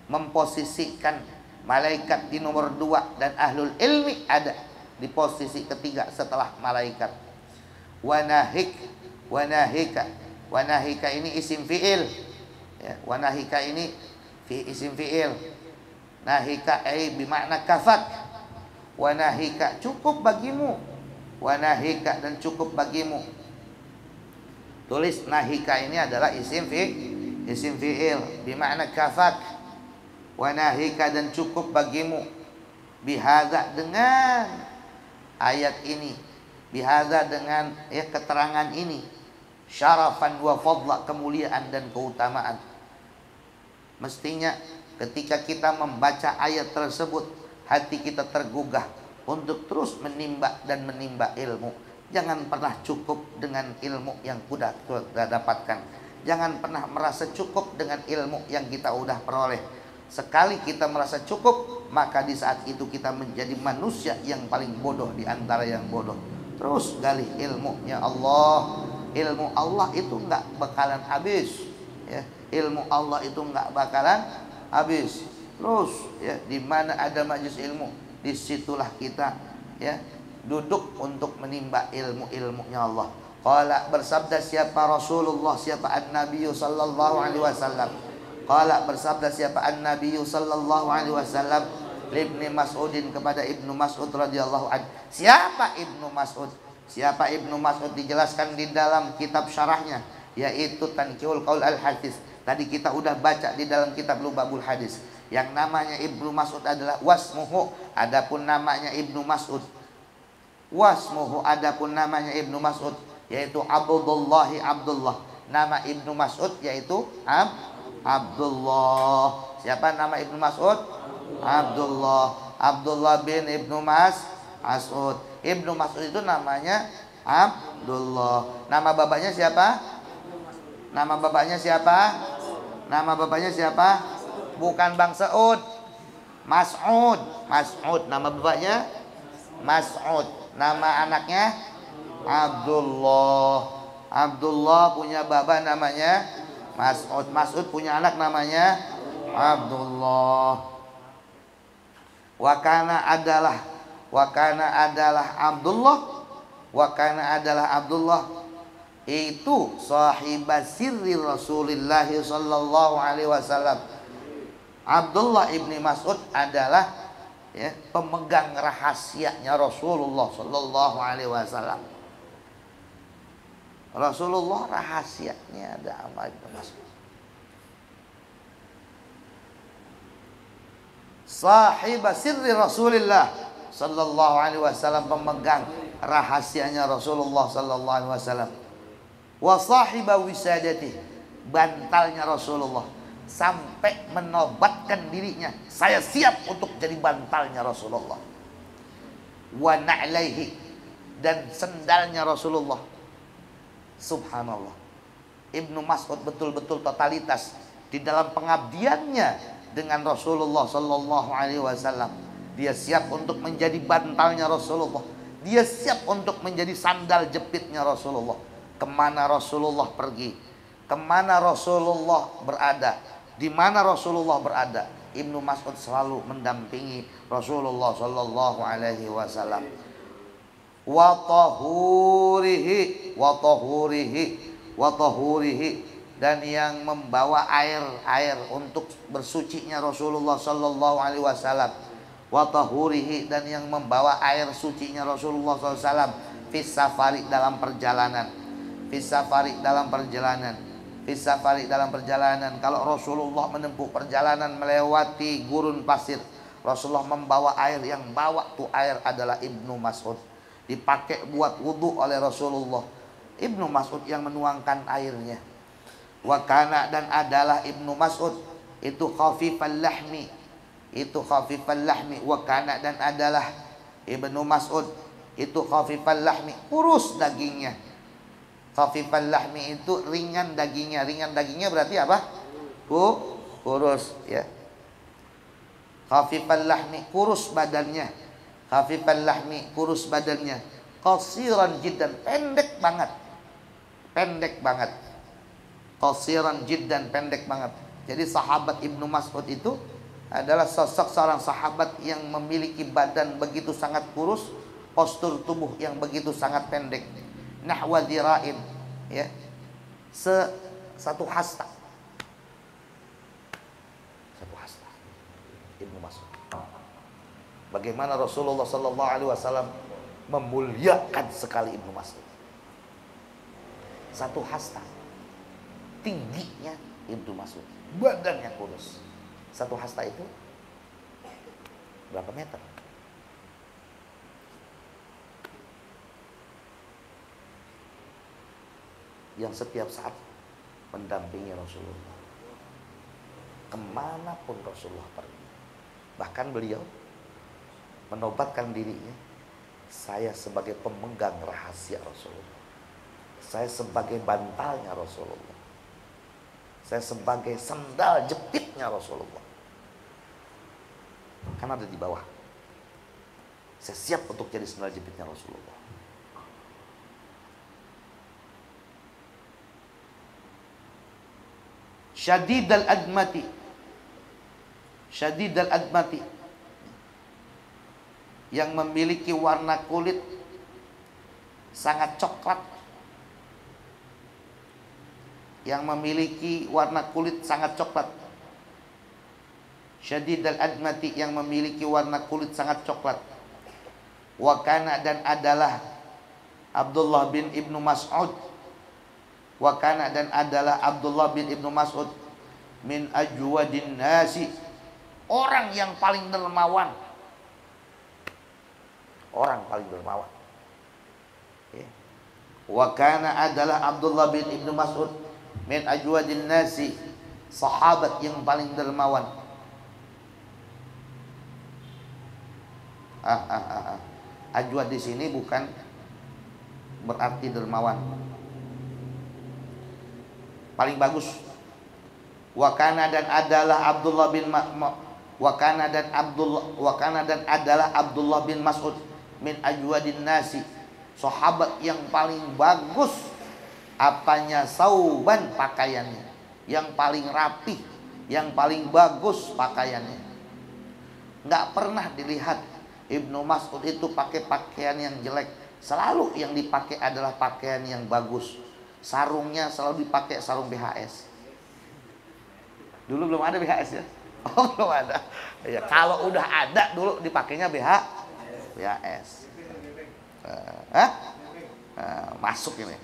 memposisikan malaikat di nomor 2 dan ahlul ilmi ada di posisi ketiga setelah malaikat. Wanahika ini isim fi'il ya, wanahika ini isim fi'il. Nahika bimakna kafak. Wanahika cukup bagimu. Wanahika dan cukup bagimu. Tulis nahika ini adalah isim fi'il bimakna kafak. Wanahika dan cukup bagimu. Bihadza dengan ayat ini. Bihadza dengan keterangan ini. Syarafan wa fadla, kemuliaan dan keutamaan. Mestinya ketika kita membaca ayat tersebut, hati kita tergugah untuk terus menimba dan menimba ilmu. Jangan pernah cukup dengan ilmu yang sudah dapatkan. Jangan pernah merasa cukup dengan ilmu yang kita sudah peroleh. Sekali kita merasa cukup, maka di saat itu kita menjadi manusia yang paling bodoh di antara yang bodoh. Terus gali ilmunya Allah. Ilmu Allah itu nggak bakalan habis ya. Ilmu Allah itu nggak bakalan habis. Terus ya, di mana ada majelis ilmu, disitulah kita ya duduk untuk menimba ilmu-ilmunya Allah. Qala, bersabda siapa Rasulullah, siapa an-Nabi sallallahu alaihi wasallam. Qala, bersabda siapa an-Nabi sallallahu alaihi wasallam Ibnu Mas'udin, kepada Ibnu Mas'ud radhiyallahu anhu. Siapa Ibnu Mas'ud? Siapa Ibnu Mas'ud dijelaskan di dalam kitab syarahnya, yaitu Tanqihul Qaul al-Hadis. Tadi kita udah baca di dalam kitab Lubabul Hadis. Yang namanya Ibnu Mas'ud adalah wasmuhu, adapun namanya Ibnu Mas'ud. Wasmuhu, adapun namanya Ibnu Mas'ud yaitu Abdullah. Nama Ibnu Mas'ud yaitu Abdullah. Siapa nama Ibnu Mas'ud? Abdullah bin Ibnu Mas'ud. Ibnu Mas'ud itu namanya Abdullah. Nama bapaknya siapa? Nama bapaknya siapa? Nama bapaknya siapa? Bukan Bang Saud. Mas'ud. Nama bapaknya Mas'ud. Nama anaknya Abdullah punya bapak namanya Mas'ud. Mas'ud punya anak namanya Abdullah. Wakana adalah Abdullah itu sahibah sirri Rasulullah sallallahu alaihi wasallam. Abdullah ibni Mas'ud adalah ya, pemegang rahasianya Rasulullah sallallahu alaihi wasallam. Rasulullah rahasianya ada Abdullah ibni Mas'ud. Sahibah sirri Rasulullah sallallahu alaihi wasallam, pemegang rahasianya Rasulullah sallallahu alaihi wasallam. Wa sahiba wisadati, bantalnya Rasulullah, sampai menobatkan dirinya, saya siap untuk jadi bantalnya Rasulullah. Wa na'laihi, dan sendalnya Rasulullah. Subhanallah. Ibnu Mas'ud betul-betul totalitas di dalam pengabdiannya dengan Rasulullah sallallahu alaihi wasallam. Dia siap untuk menjadi bantalnya Rasulullah. Dia siap untuk menjadi sandal jepitnya Rasulullah. Kemana Rasulullah pergi, kemana Rasulullah berada, di mana Rasulullah berada, Ibnu Mas'ud selalu mendampingi Rasulullah sallallahu alaihi wasallam. Wa tahurihi, dan yang membawa air untuk bersucinya Rasulullah sallallahu alaihi wasallam. Wa tahurihi, dan yang membawa air sucinya Rasulullah sallallahu alaihi wasallam. Fis safari, dalam perjalanan. Fis safari, dalam perjalanan. Kalau Rasulullah menempuh perjalanan melewati gurun pasir, Rasulullah membawa air, yang bawa tuh air adalah Ibnu Mas'ud. dipakai buat wudhu oleh Rasulullah. Ibnu Mas'ud yang menuangkan airnya. Wa kana, dan adalah Ibnu Mas'ud itu khafifal lahmi, itu khafifal lahmi. Wa kana, dan adalah Ibnu Mas'ud itu khafifal lahmi, kurus dagingnya. Khafifal lahmi itu ringan dagingnya. Ringan dagingnya berarti apa? Kurus, ya. Khafifal lahmi, kurus badannya. Khafifal lahmi, kurus badannya. Qasiran jiddan, pendek banget. Pendek banget. Qasiran jiddan, pendek banget. Jadi sahabat Ibnu Mas'ud itu adalah sosok seorang sahabat yang memiliki badan begitu sangat kurus, postur tubuh yang begitu sangat pendek. Nahwa dhira'in, ya. Satu hasta. Satu hasta. Ibnu Mas'ud. Bagaimana Rasulullah sallallahu alaihi wasallam memuliakan sekali Ibnu Mas'ud. Satu hasta. Tingginya Ibnu Mas'ud, badannya kurus. Satu hasta itu berapa meter? Yang setiap saat mendampingi Rasulullah kemanapun Rasulullah pergi. Bahkan beliau menobatkan dirinya, saya sebagai pemegang rahasia Rasulullah, saya sebagai bantalnya Rasulullah, saya sebagai sendal jepitnya Rasulullah. Kan ada di bawah. Saya siap untuk jadi sendal jepitnya Rasulullah. Syadid al-admati. Syadid al-admati, yang memiliki warna kulit sangat coklat. Yang memiliki warna kulit sangat coklat. Syadid al-admati, yang memiliki warna kulit sangat coklat. Wa kana, dan adalah Abdullah bin Ibnu Mas'ud. Wa kana, dan adalah Abdullah bin Ibnu Mas'ud min ajwadin nasi, orang yang paling dermawan. Orang paling dermawan. Wa kana, adalah Abdullah bin Ibnu Mas'ud min ajwadin nasi, sahabat yang paling dermawan. Ajwad di sini bukan berarti dermawan. Paling bagus. Wa kana, dan adalah Abdullah bin wa kana, dan adalah Abdullah bin Mas'ud min ajwadin nasi, sahabat yang paling bagus apanya, sauban, pakaiannya, yang paling rapih, yang paling bagus pakaiannya. Nggak pernah dilihat Ibnu Mas'ud itu pakai pakaian yang jelek. Selalu yang dipakai adalah pakaian yang bagus. Sarungnya selalu dipakai sarung BHS. Dulu belum ada BHS ya? Oh, belum ada. Ya, kalau udah ada dulu dipakainya BHS. Masuk ini.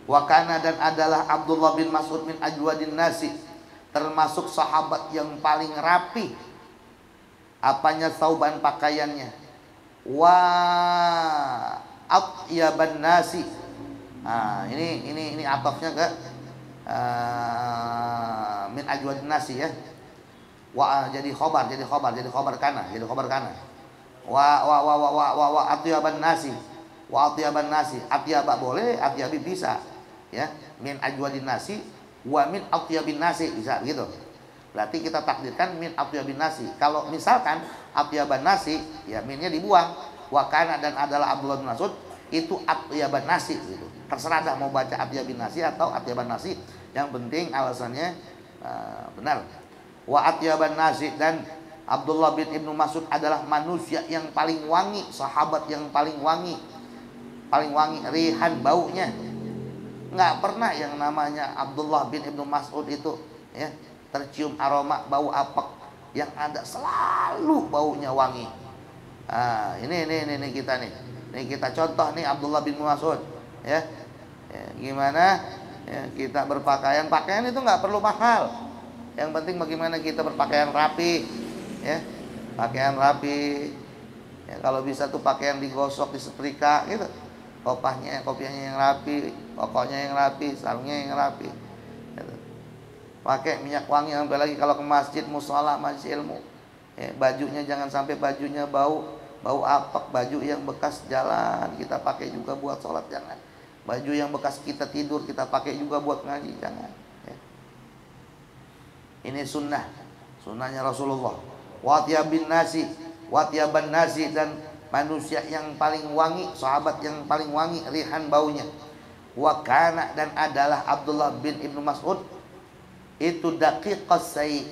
Wa kana, dan adalah Abdullah bin Mas'ud min ajwadin nasi, termasuk sahabat yang paling rapi apanya, sauban, pakaiannya. Wa atyaban nasi. Nah, ini atofnya ke min ajwadin nasi, ya. Wa jadi khobar kana. Wa atyaban nasi. Wa atyaban nasi. Atyaba boleh, atyabi bisa. Ya, min ajwadin nasi wa min atyabin nasi, bisa gitu. Berarti kita takdirkan min atyabin nasi. Kalau misalkan atyaban nasi, ya minnya dibuang. Wa kana, dan adalah Abdullah bin Mas'ud itu atyaban nasi gitu. Terserah dah mau baca atyabin nasi atau atyaban nasi. Yang penting alasannya benar. Wa atyaban nasi, dan Abdullah bin Ibnu Mas'ud adalah manusia yang paling wangi, sahabat yang paling wangi. Paling wangi, rihan, baunya. Nggak pernah yang namanya Abdullah bin Ibnu Mas'ud itu, ya, tercium aroma bau apek. Yang ada selalu baunya wangi. Ini kita nih. Ini kita contoh nih Abdullah bin Mas'ud, ya. Gimana ya, kita berpakaian. Pakaian itu nggak perlu mahal. Yang penting bagaimana kita berpakaian rapi, ya. Pakaian rapi, Ya, kalau bisa tuh pakai yang digosok, disetrika gitu. Kopiahnya yang rapi, pokoknya yang rapi, sarungnya yang rapi. Gitu. Pakai minyak wangi, sampai lagi kalau ke masjid, musola, majelis ilmu. Ya, bajunya jangan sampai bajunya bau apek, baju yang bekas jalan kita pakai juga buat sholat, jangan. Baju yang bekas kita tidur kita pakai juga buat ngaji, jangan. Ya. Ini sunnahnya Rasulullah. Watyaban nasi, dan manusia yang paling wangi, sahabat yang paling wangi rihan baunya. Wa kana, dan adalah Abdullah bin Ibnu Mas'ud itu daqiqas saqaini,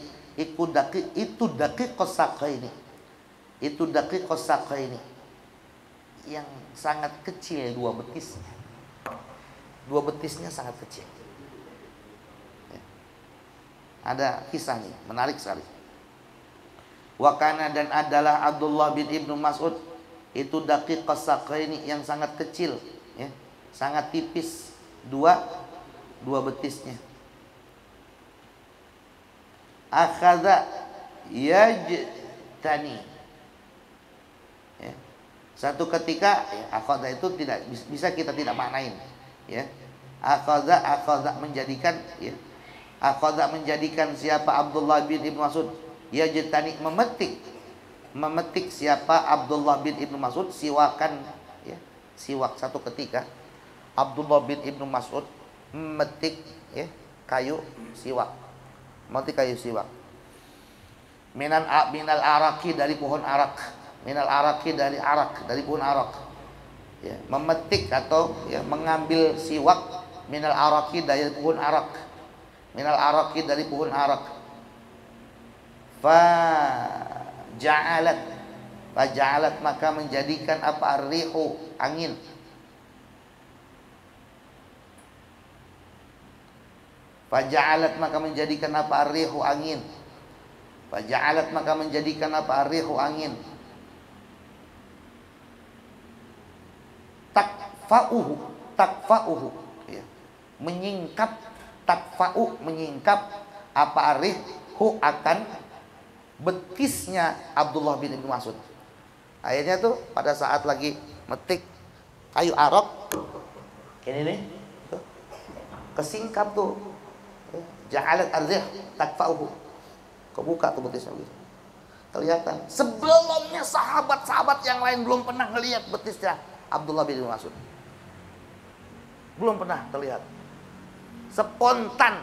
yang sangat kecil dua betisnya sangat kecil. Ya. Ada kisah nih menarik sekali. Wa kana, dan adalah Abdullah bin Ibnu Mas'ud itu daqiqas saqaini, yang sangat kecil, ya, sangat tipis dua betisnya. Akhadha yajtani, ya. Satu ketika, ya, akhadha itu tidak bisa kita tidak maknain, ya. Akhadha menjadikan, ya. Akhadha menjadikan siapa Abdullah bin Ibnu Mas'ud, yajtani memetik siapa Abdullah bin Ibnu Mas'ud siwakan, ya, siwak. Satu ketika Abdullah bin Ibnu Mas'ud memetik, ya, kayu siwak. Minal araki, dari pohon arak. Minal araki, dari pohon arak. Ya, memetik atau, ya, mengambil siwak minal araki, dari pohon arak. Minal araki, dari pohon arak. Faja'alat, maka menjadikan apa? Ar-rihu, angin. Faja'alat, maka menjadikan apa? Ar-rihu, angin. Faja'alat, maka menjadikan apa? Ar-rihu, angin. Takfa'uhu, ya. Menyingkap, menyingkap apa? Ar-rihu, akan betisnya Abdullah bin Ibnu Mas'ud. Akhirnya tuh pada saat lagi metik kayu arok, ini nih, tuh, kesingkap tuh. Ja'alat ar-rih takfa'uhu, kebuka tuh betisnya gitu. Kelihatan. Sebelumnya sahabat-sahabat yang lain belum pernah ngelihat betisnya Abdullah bin Mas'ud. Belum pernah terlihat. Spontan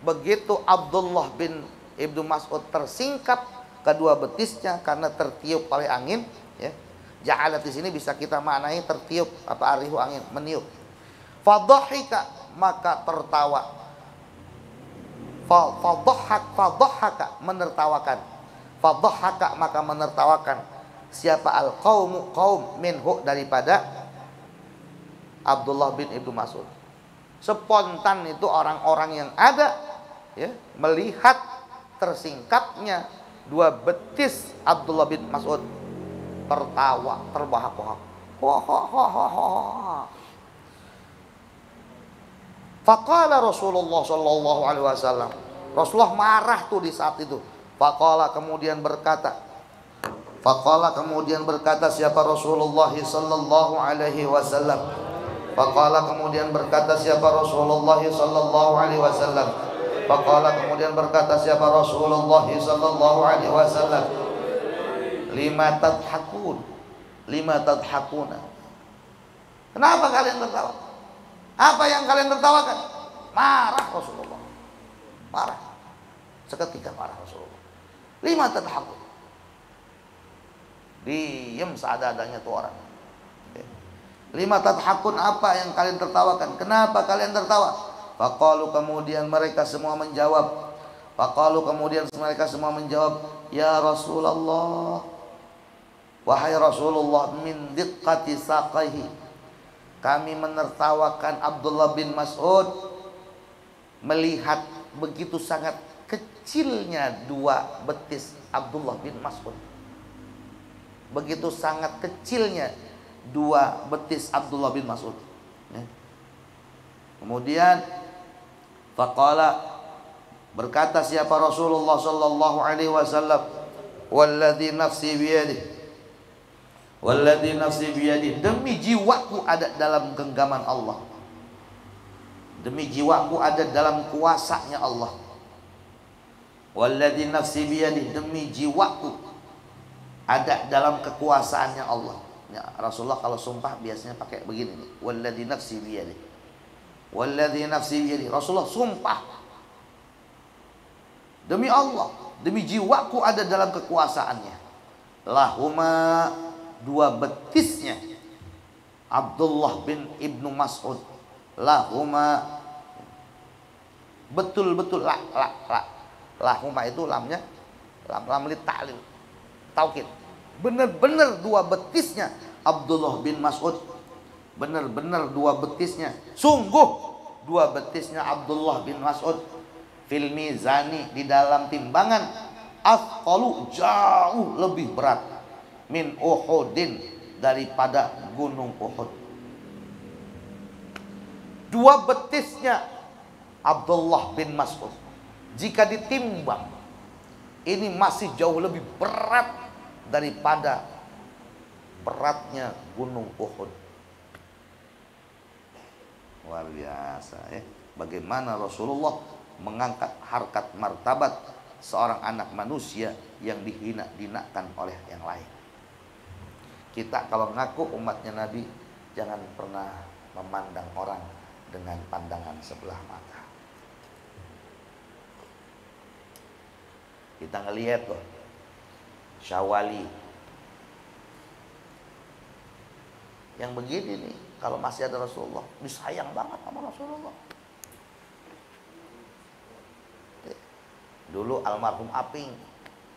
begitu Abdullah bin Ibnu Mas'ud tersingkap kedua betisnya karena tertiup oleh angin, ya. Ja'alat di sini bisa kita maknai tertiup apa? Arihu, angin, meniup. Fadhahika, maka tertawa. Fadhahaka, menertawakan. Fadhahaka, maka menertawakan. Siapa? Al-qaumu, kaum, minhu, daripada Abdullah bin Ibnu Mas'ud. Spontan itu orang-orang yang ada, ya, melihat tersingkapnya dua betis Abdullah bin Mas'ud, tertawa, terbahak-bahak. Faqala Rasulullah sallallahu alaihi wasallam. Rasulullah marah tuh di saat itu. Faqala, kemudian berkata. Siapa? Rasulullah sallallahu alaihi wasallam. Faqala, kemudian berkata siapa? Rasulullah sallallahu alaihi wasallam. Faqala, kemudian berkata siapa? Rasulullah sallallahu alaihi wasallam. Lima tadhakuna. Kenapa kalian tertawa? Apa yang kalian tertawakan? Marah Rasulullah. Marah. Seketika marah Rasulullah. Lima tadhakun. Diam seadanya tuh orang. Lima tadhakun, apa yang kalian tertawakan? Kenapa kalian tertawa? Faqalu, kemudian mereka semua menjawab. Ya Rasulullah, wahai Rasulullah, min diqqati saqaihi, kami menertawakan Abdullah bin Mas'ud melihat begitu sangat kecilnya dua betis Abdullah bin Mas'ud. Begitu sangat kecilnya dua betis Abdullah bin Mas'ud. Ya. Kemudian faqala, berkata siapa? Rasulullah sallallahu alaihi wasallam, walladzi nafsi biyadihi, Walladzi nafsi biyadi, demi jiwaku ada dalam genggaman Allah, demi jiwaku ada dalam kuasanya Allah. Walladzi nafsi biyadi, demi jiwaku ada dalam kekuasaannya Allah. Ya, Rasulullah kalau sumpah biasanya pakai begini nih, walladzi nafsi biyadi, walladzi nafsi biyadi. Rasulullah sumpah demi Allah, demi jiwaku ada dalam kekuasaannya. Lahuma, dua betisnya Abdullah bin Ibnu Mas'ud, lahuma, betul-betul lahuma itu lamnya lam li ta'lil taukid, benar-benar dua betisnya Abdullah bin Mas'ud, benar-benar dua betisnya, sungguh dua betisnya Abdullah bin Mas'ud, fil mizani, di dalam timbangan, afqalu, jauh lebih berat, min Uhudin, daripada gunung Uhud. Dua betisnya Abdullah bin Mas'ud jika ditimbang ini masih jauh lebih berat daripada beratnya gunung Uhud. Luar biasa ya, bagaimana Rasulullah mengangkat harkat martabat seorang anak manusia yang dihina-hinakan oleh yang lain. Kita kalau ngaku umatnya Nabi, jangan pernah memandang orang dengan pandangan sebelah mata. Kita ngelihat loh, Syawali yang begini nih, kalau masih ada Rasulullah, disayang banget sama Rasulullah. Dulu almarhum Aping,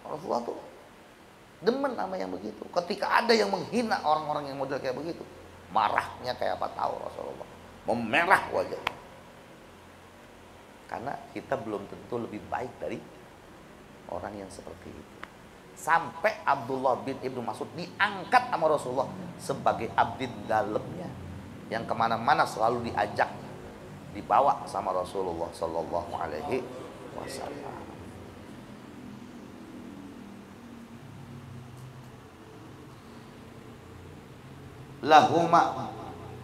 Rasulullah tuh demen sama yang begitu. Ketika ada yang menghina orang-orang yang model kayak begitu, marahnya kayak apa tahu Rasulullah, memerah wajah. Karena kita belum tentu lebih baik dari orang yang seperti itu. Sampai Abdullah bin Ibnu Mas'ud diangkat sama Rasulullah sebagai abdi dalamnya, yang kemana-mana selalu diajak, dibawa sama Rasulullah Sallallahu Alaihi Wasallam. Lahuma,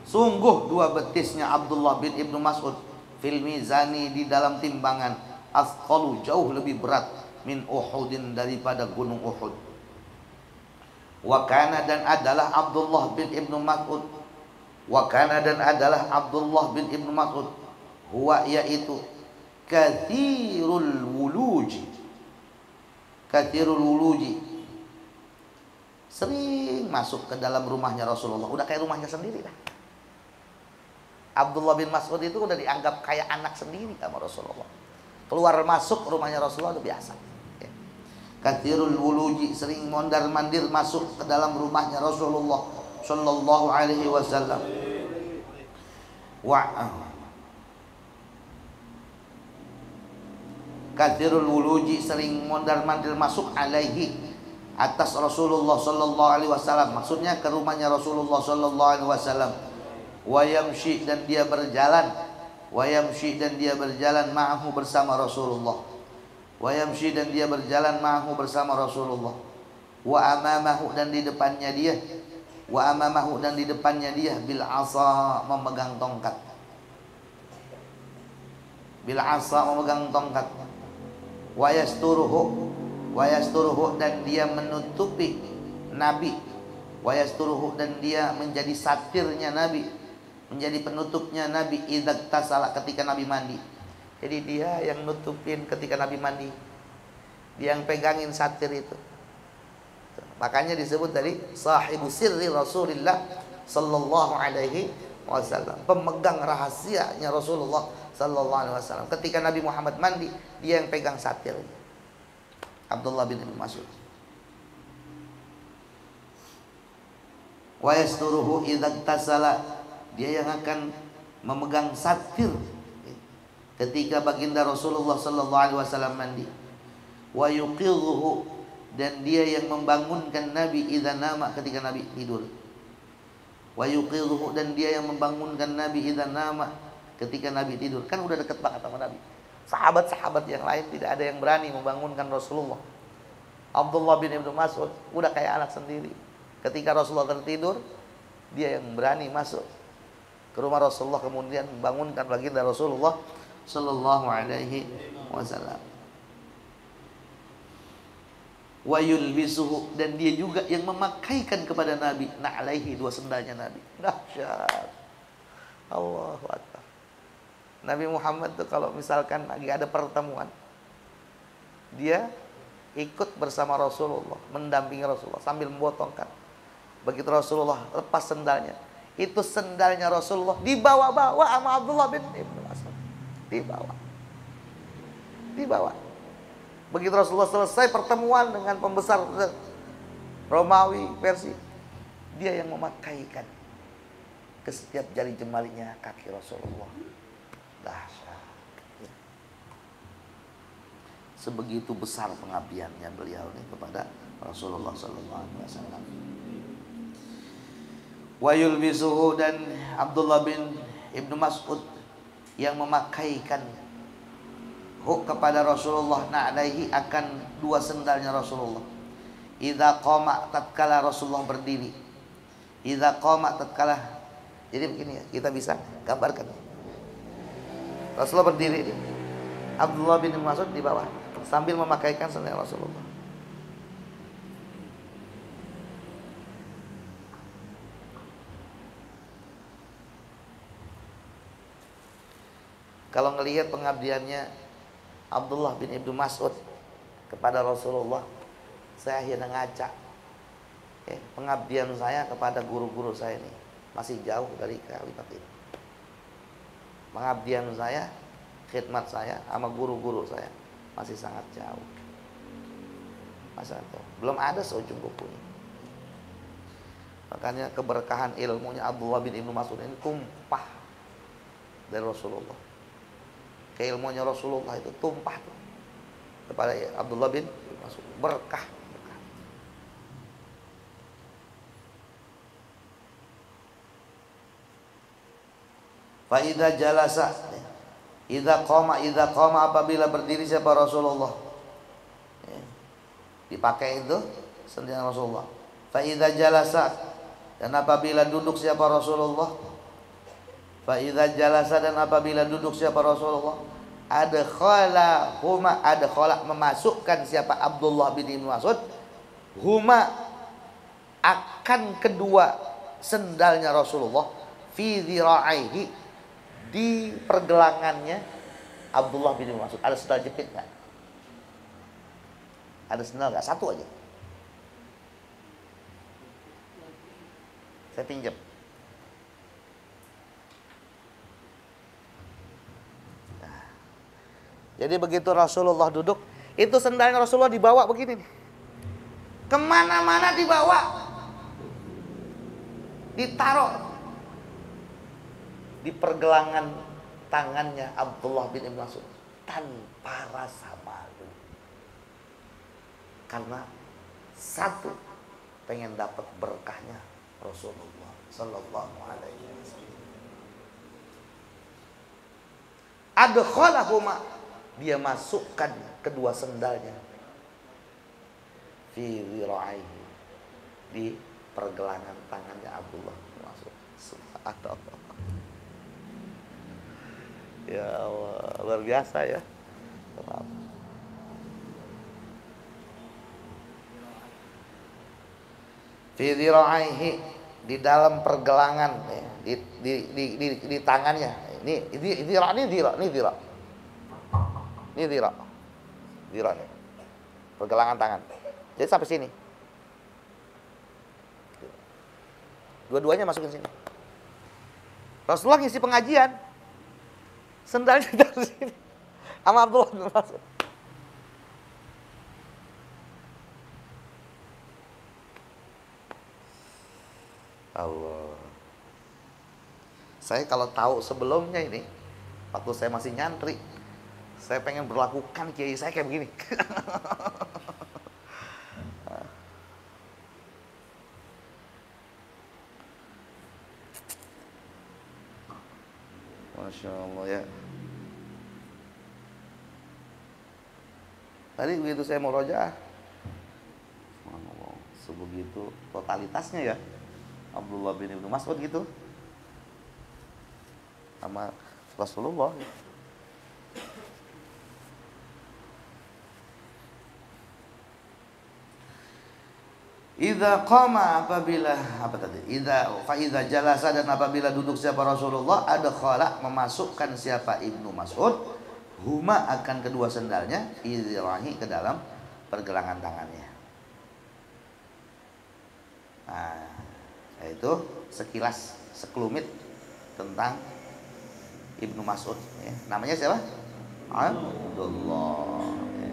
sungguh dua betisnya Abdullah bin Ibnu Mas'ud, fil mizani, di dalam timbangan, asqalu, jauh lebih berat, min Uhudin, daripada gunung Uhud. Wa kana, dan adalah Abdullah bin Ibnu Mas'ud, wa kana, dan adalah Abdullah bin Ibnu Mas'ud, huwa, yaitu kathirul wuluji, kathirul wuluji, sering masuk ke dalam rumahnya Rasulullah, udah kayak rumahnya sendiri lah. Abdullah bin Mas'ud itu udah dianggap kayak anak sendiri sama Rasulullah. Keluar masuk rumahnya Rasulullah udah biasa. Kathirul wuluji, sering mondar-mandir masuk ke dalam rumahnya Rasulullah Sallallahu Alaihi Wasallam. Kathirul wuluji, sering mondar-mandir masuk alaihi, atas Rasulullah Sallallahu Alaihi Wasallam, maksudnya ke rumahnya Rasulullah Sallallahu Alaihi Wasallam. Wayamshi, dan dia berjalan, wayamshi, dan dia berjalan ma'ahu, bersama Rasulullah. Wayamshi, dan dia berjalan ma'ahu, bersama Rasulullah. Wa amamahu, dan di depannya dia, wa amamahu, dan di depannya dia, bil asa, memegang tongkat, bil asa, memegang tongkat. Wa yasturuhu, wa yasturuhu, dan dia menutupi Nabi. Wa yasturuhu, dan dia menjadi satirnya Nabi, menjadi penutupnya Nabi, idza tasala, ketika Nabi mandi. Jadi dia yang nutupin ketika Nabi mandi, dia yang pegangin satir itu. Makanya disebut tadi sahibu sirri Rasulillah Sallallahu Alaihi Wasallam, pemegang rahasianya Rasulullah Sallallahu Alaihi Wasallam. Ketika Nabi Muhammad mandi, dia yang pegang satirnya, Abdullah bin Ibnu Mas'ud. Wa yasturuhu idza tasala, dia yang akan memegang satir ketika baginda Rasulullah Sallallahu Alaihi Wasallam mandi. Wa yuqidhuhu, dan dia yang membangunkan Nabi idza nama, ketika Nabi tidur. Wa yuqidhuhu, dan dia yang membangunkan Nabi idza nama, ketika Nabi tidur. Kan udah dekat banget sama Nabi. Sahabat-sahabat yang lain tidak ada yang berani membangunkan Rasulullah. Abdullah bin Ibnu Mas'ud udah kayak anak sendiri. Ketika Rasulullah tertidur, dia yang berani masuk ke rumah Rasulullah, kemudian membangunkan baginda Rasulullah sallallahu alaihi wasallam. Wa yulbisuhu, dan dia juga yang memakaikan kepada Nabi na'alaihi, dua sendalnya Nabi. Dahsyat. Allahu akbar. Nabi Muhammad tuh kalau misalkan lagi ada pertemuan, dia ikut bersama Rasulullah, mendampingi Rasulullah sambil membotongkan. Begitu Rasulullah lepas sendalnya, itu sendalnya Rasulullah dibawa-bawa sama Abdullah bin Ibnu Mas'ud. Dibawa. Begitu Rasulullah selesai pertemuan dengan pembesar Romawi, Persia, dia yang memakaikan ke setiap jari jemarinya kaki Rasulullah. Dahsyat. Sebegitu besar pengabdiannya beliau ini kepada Rasulullah sallallahu alaihi wasallam. Wa yulbisuhu, dan Abdullah bin Ibnu Mas'ud yang memakaikan kepada Rasulullah na'alaihi, akan dua sendalnya Rasulullah. Idza qama, tatkala Rasulullah berdiri. Idza qama, tatkala. Jadi begini ya, kita bisa gambarkan. Rasulullah berdiri, Abdullah bin Mas'ud di bawah sambil memakaikan sendal Rasulullah. Kalau ngelihat pengabdiannya Abdullah bin Ibnu Mas'ud kepada Rasulullah, saya akhirnya ngaca. Pengabdian saya kepada guru-guru saya ini masih jauh dari kalimat ini. Pengabdian saya, khidmat saya sama guru-guru saya masih sangat jauh. Belum ada seujung kukunya. Makanya keberkahan ilmunya Abdullah bin Ibnu Mas'ud ini tumpah dari Rasulullah. Keilmuannya Rasulullah itu tumpah kepada Abdullah bin Mas'ud. Berkah. Fa idza jalasa, idza qama, apabila berdiri siapa Rasulullah, dipakai itu sendal Rasulullah. Fa idza jalasa, dan apabila duduk siapa Rasulullah, fa idza jalasa, dan apabila duduk siapa Rasulullah, adkhala memasukkan siapa Abdullah bin Ibnu Mas'ud huma, akan kedua sendalnya Rasulullah, fi dhira'aihi, di pergelangannya Abdullah bin Mas'ud. Ada sendal jepit nggak? Ada sendal nggak? Satu aja. Saya pinjam. Nah, jadi begitu Rasulullah duduk, itu sendalnya Rasulullah dibawa begini nih. Kemana-mana dibawa, ditaruh di pergelangan tangannya Abdullah bin Ibnu Mas'ud tanpa rasa malu. Karena satu, pengen dapat berkahnya Rasulullah sallallahu alaihi wasallam. Adkhalahuma, dia masukkan kedua sendalnya fi dhira'aihi, di pergelangan tangannya Abdullah bin Mas'ud. Subhanallah. Ya Allah, luar biasa ya. Fi dhira'aihi, di dalam pergelangan, di tangannya. Ini dhira' nih. Pergelangan tangan. Jadi sampai sini. Dua-duanya masukin sini. Rasulullah ngisi pengajian, sendalnya dari sini sama Abdullah bin Mas'ud. Allah. Saya kalau tahu sebelumnya ini, waktu saya masih nyantri, saya pengen berlakukan kiai saya kayak begini. Masya Allah ya. Tadi begitu saya mau rojaah, sebegitu totalitasnya ya Abdullah bin Ibnu Mas'ud gitu sama Rasulullah. Idza qama, apabila apa tadi? Idza jalasa, dan apabila duduk siapa Rasulullah, adkhala, memasukkan siapa Ibnu Mas'ud, huma, akan kedua sendalnya, idzirahi, ke dalam pergelangan tangannya. Nah, itu sekilas sekelumit tentang Ibnu Mas'ud ya. Namanya siapa? Abdullah ya.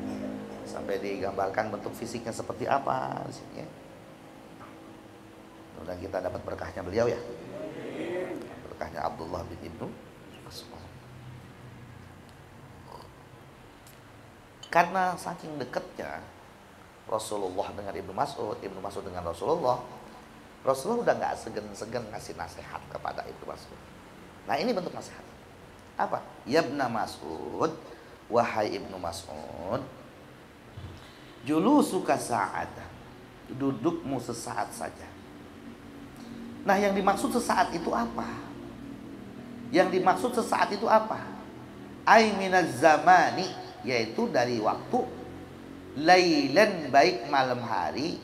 Sampai digambarkan bentuk fisiknya seperti apa di sini ya. Mudah kita dapat berkahnya beliau ya. Berkahnya Abdullah bin Ibnu Mas'ud. Karena saking dekatnya Rasulullah dengan Ibnu Mas'ud dengan Rasulullah udah gak segan-segan ngasih nasihat kepada Ibnu Mas'ud. Nah, ini bentuk nasihat. Apa? Yabna Mas'ud, wahai Ibnu Mas'ud, julusuka sa'adah, dudukmu sesaat saja. Nah, yang dimaksud sesaat itu apa? Yang dimaksud sesaat itu apa? Ai minaz zamani, yaitu dari waktu, lailan, baik malam hari,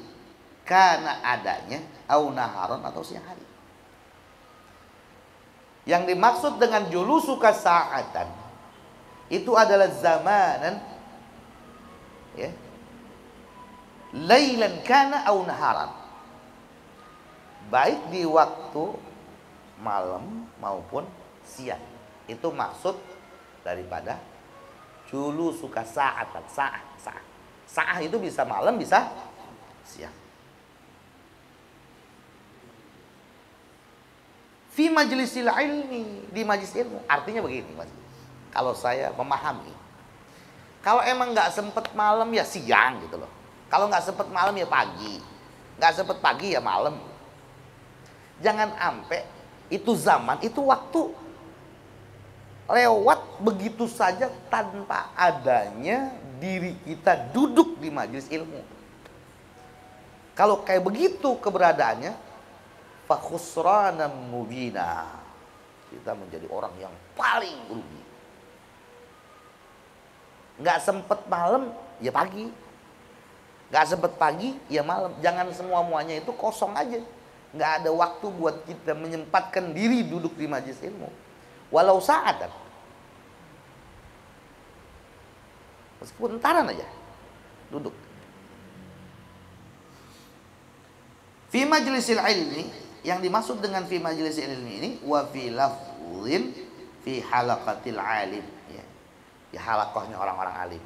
karena adanya, au naharon, atau siang hari. Yang dimaksud dengan julusuka sa'atan itu adalah zamanan ya, lailan kana au naharan, baik di waktu malam maupun siang. Itu maksud daripada julusuka sa'atan. Sa'ah itu bisa malam, bisa siang. Fi majlisil ilmi, di majlis ilmu. Artinya begini, Mas. Kalau saya memahami, kalau emang nggak sempet malam ya siang gitu loh. Kalau nggak sempet malam ya pagi, nggak sempet pagi ya malam. Jangan sampai itu zaman, itu waktu lewat begitu saja tanpa adanya diri kita duduk di majelis ilmu. Kalau kayak begitu keberadaannya, fa khusranan mubina, kita menjadi orang yang paling rugi. Nggak sempet malam ya pagi, nggak sempet pagi ya malam. Jangan semua-muanya itu kosong aja, nggak ada waktu buat kita menyempatkan diri duduk di majelis ilmu, walau saat, meskipun entaran aja duduk. Fi majlisil ilmi, yang dimaksud dengan fi majlisil ilmi ini, wa fi lafzin fi halaqatil alim, ya, di halaqahnya orang-orang alim.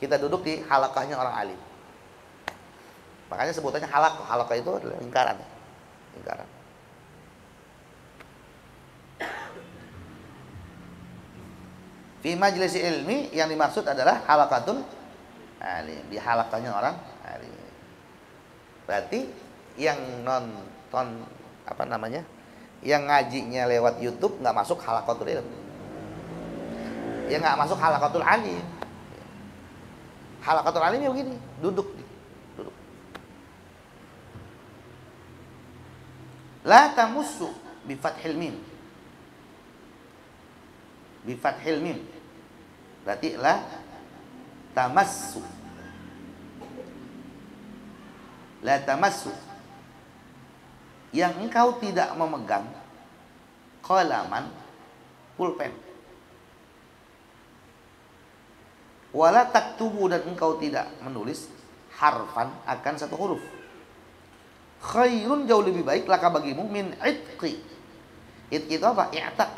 Kita duduk di halaqahnya orang alim. Makanya sebutannya halaqah. Halaqah itu adalah lingkaran. Lingkaran. Fi majlis ilmi, yang dimaksud adalah halaqatul alim, di halaqahnya orang alim. Berarti yang nonton apa namanya, yang ngajinya lewat YouTube nggak masuk halaqatul ilm, ya nggak masuk halaqatul alim. Halaqatul alim ya begini, duduk. La tamussu bi fathil mim, bi fathil mim, berarti la tamassu, la tamassu, yang engkau tidak memegang qalaman, pulpen, wala taktubu, dan engkau tidak menulis harfan, akan satu huruf. Khairun, jauh lebih baik, laka bagimu, min itqi. Itqi itu apa? I'taq,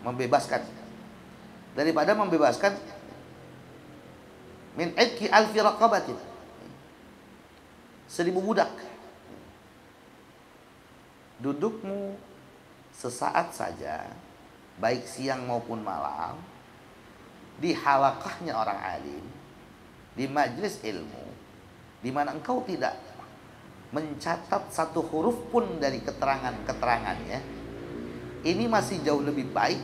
membebaskan, daripada membebaskan min itqi alfi raqabatin, 1000 budak. Dudukmu sesaat saja, baik siang maupun malam, di halaqahnya orang alim, di majlis ilmu, di mana engkau tidak mencatat satu huruf pun dari keterangan-keterangannya, ini masih jauh lebih baik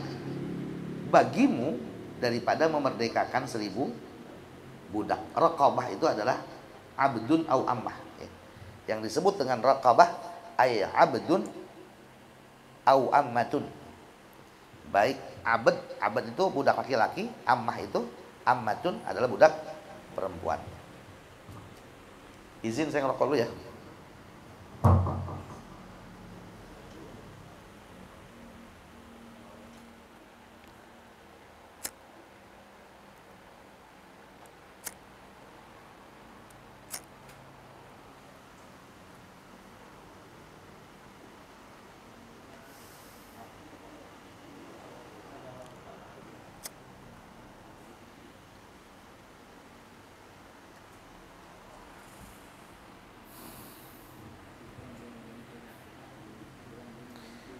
bagimu daripada memerdekakan 1000 budak. Raqabah itu adalah abdun au ammah. Yang disebut dengan raqabah ay abdun au ammatun. Baik abd, abd itu budak laki-laki, ammah itu, ammatun adalah budak perempuan. Izin saya ngerokok dulu ya.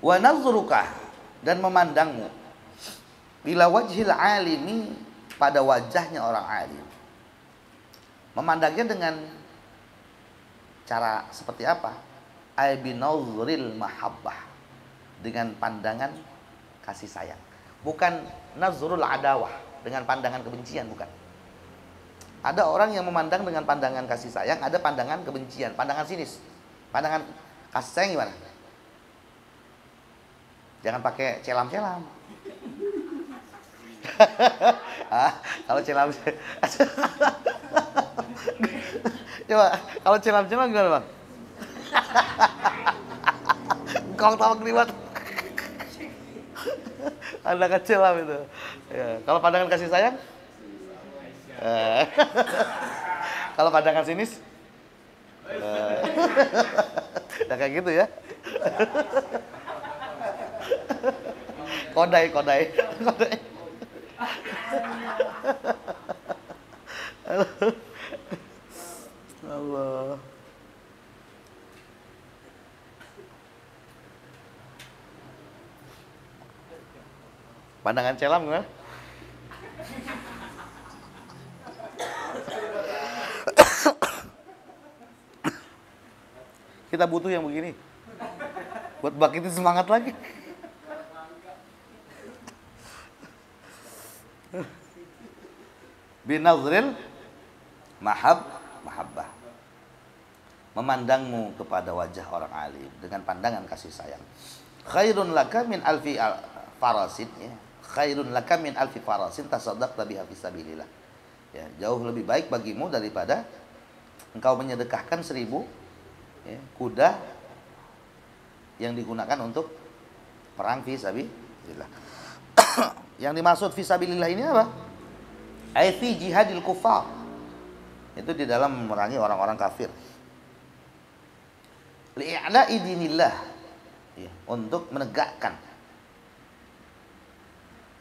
Wa nazruka, dan memandangmu, bila wajhil alimi, pada wajahnya orang alim. Memandangnya dengan cara seperti apa? Ay binazril mahabbah, dengan pandangan kasih sayang. Bukan nazrul adawah, dengan pandangan kebencian, bukan. Ada orang yang memandang dengan pandangan kasih sayang, ada pandangan kebencian, pandangan sinis. Pandangan kasih sayang gimana? Jangan pakai celam-celam. Kalau celam, coba kalau celam-celam gimana bang? Kau tahu kelibat. Anda kecelam itu. Ya. Kalau pandangan kasih sayang? Kalau pandangan sinis? Ya kayak gitu ya. Kodai. Allah. Pandangan celam gimana? Kita butuh yang begini buat bangkitin semangat lagi. Binazril mahabbah, memandangmu kepada wajah orang alim dengan pandangan kasih sayang. Khairun laka min alfi farasin, ya. Khairun laka min alfi farasin tasaddaqta biha fi sabilillah. Ya, jauh lebih baik bagimu daripada engkau menyedekahkan 1000 ya, kuda yang digunakan untuk perang fi sabilillah. Yang dimaksud fi sabilillah ini apa? Ai fi jihadil kufar. Itu di dalam memerangi orang-orang kafir. Li'la'i dinillah. Ya, untuk menegakkan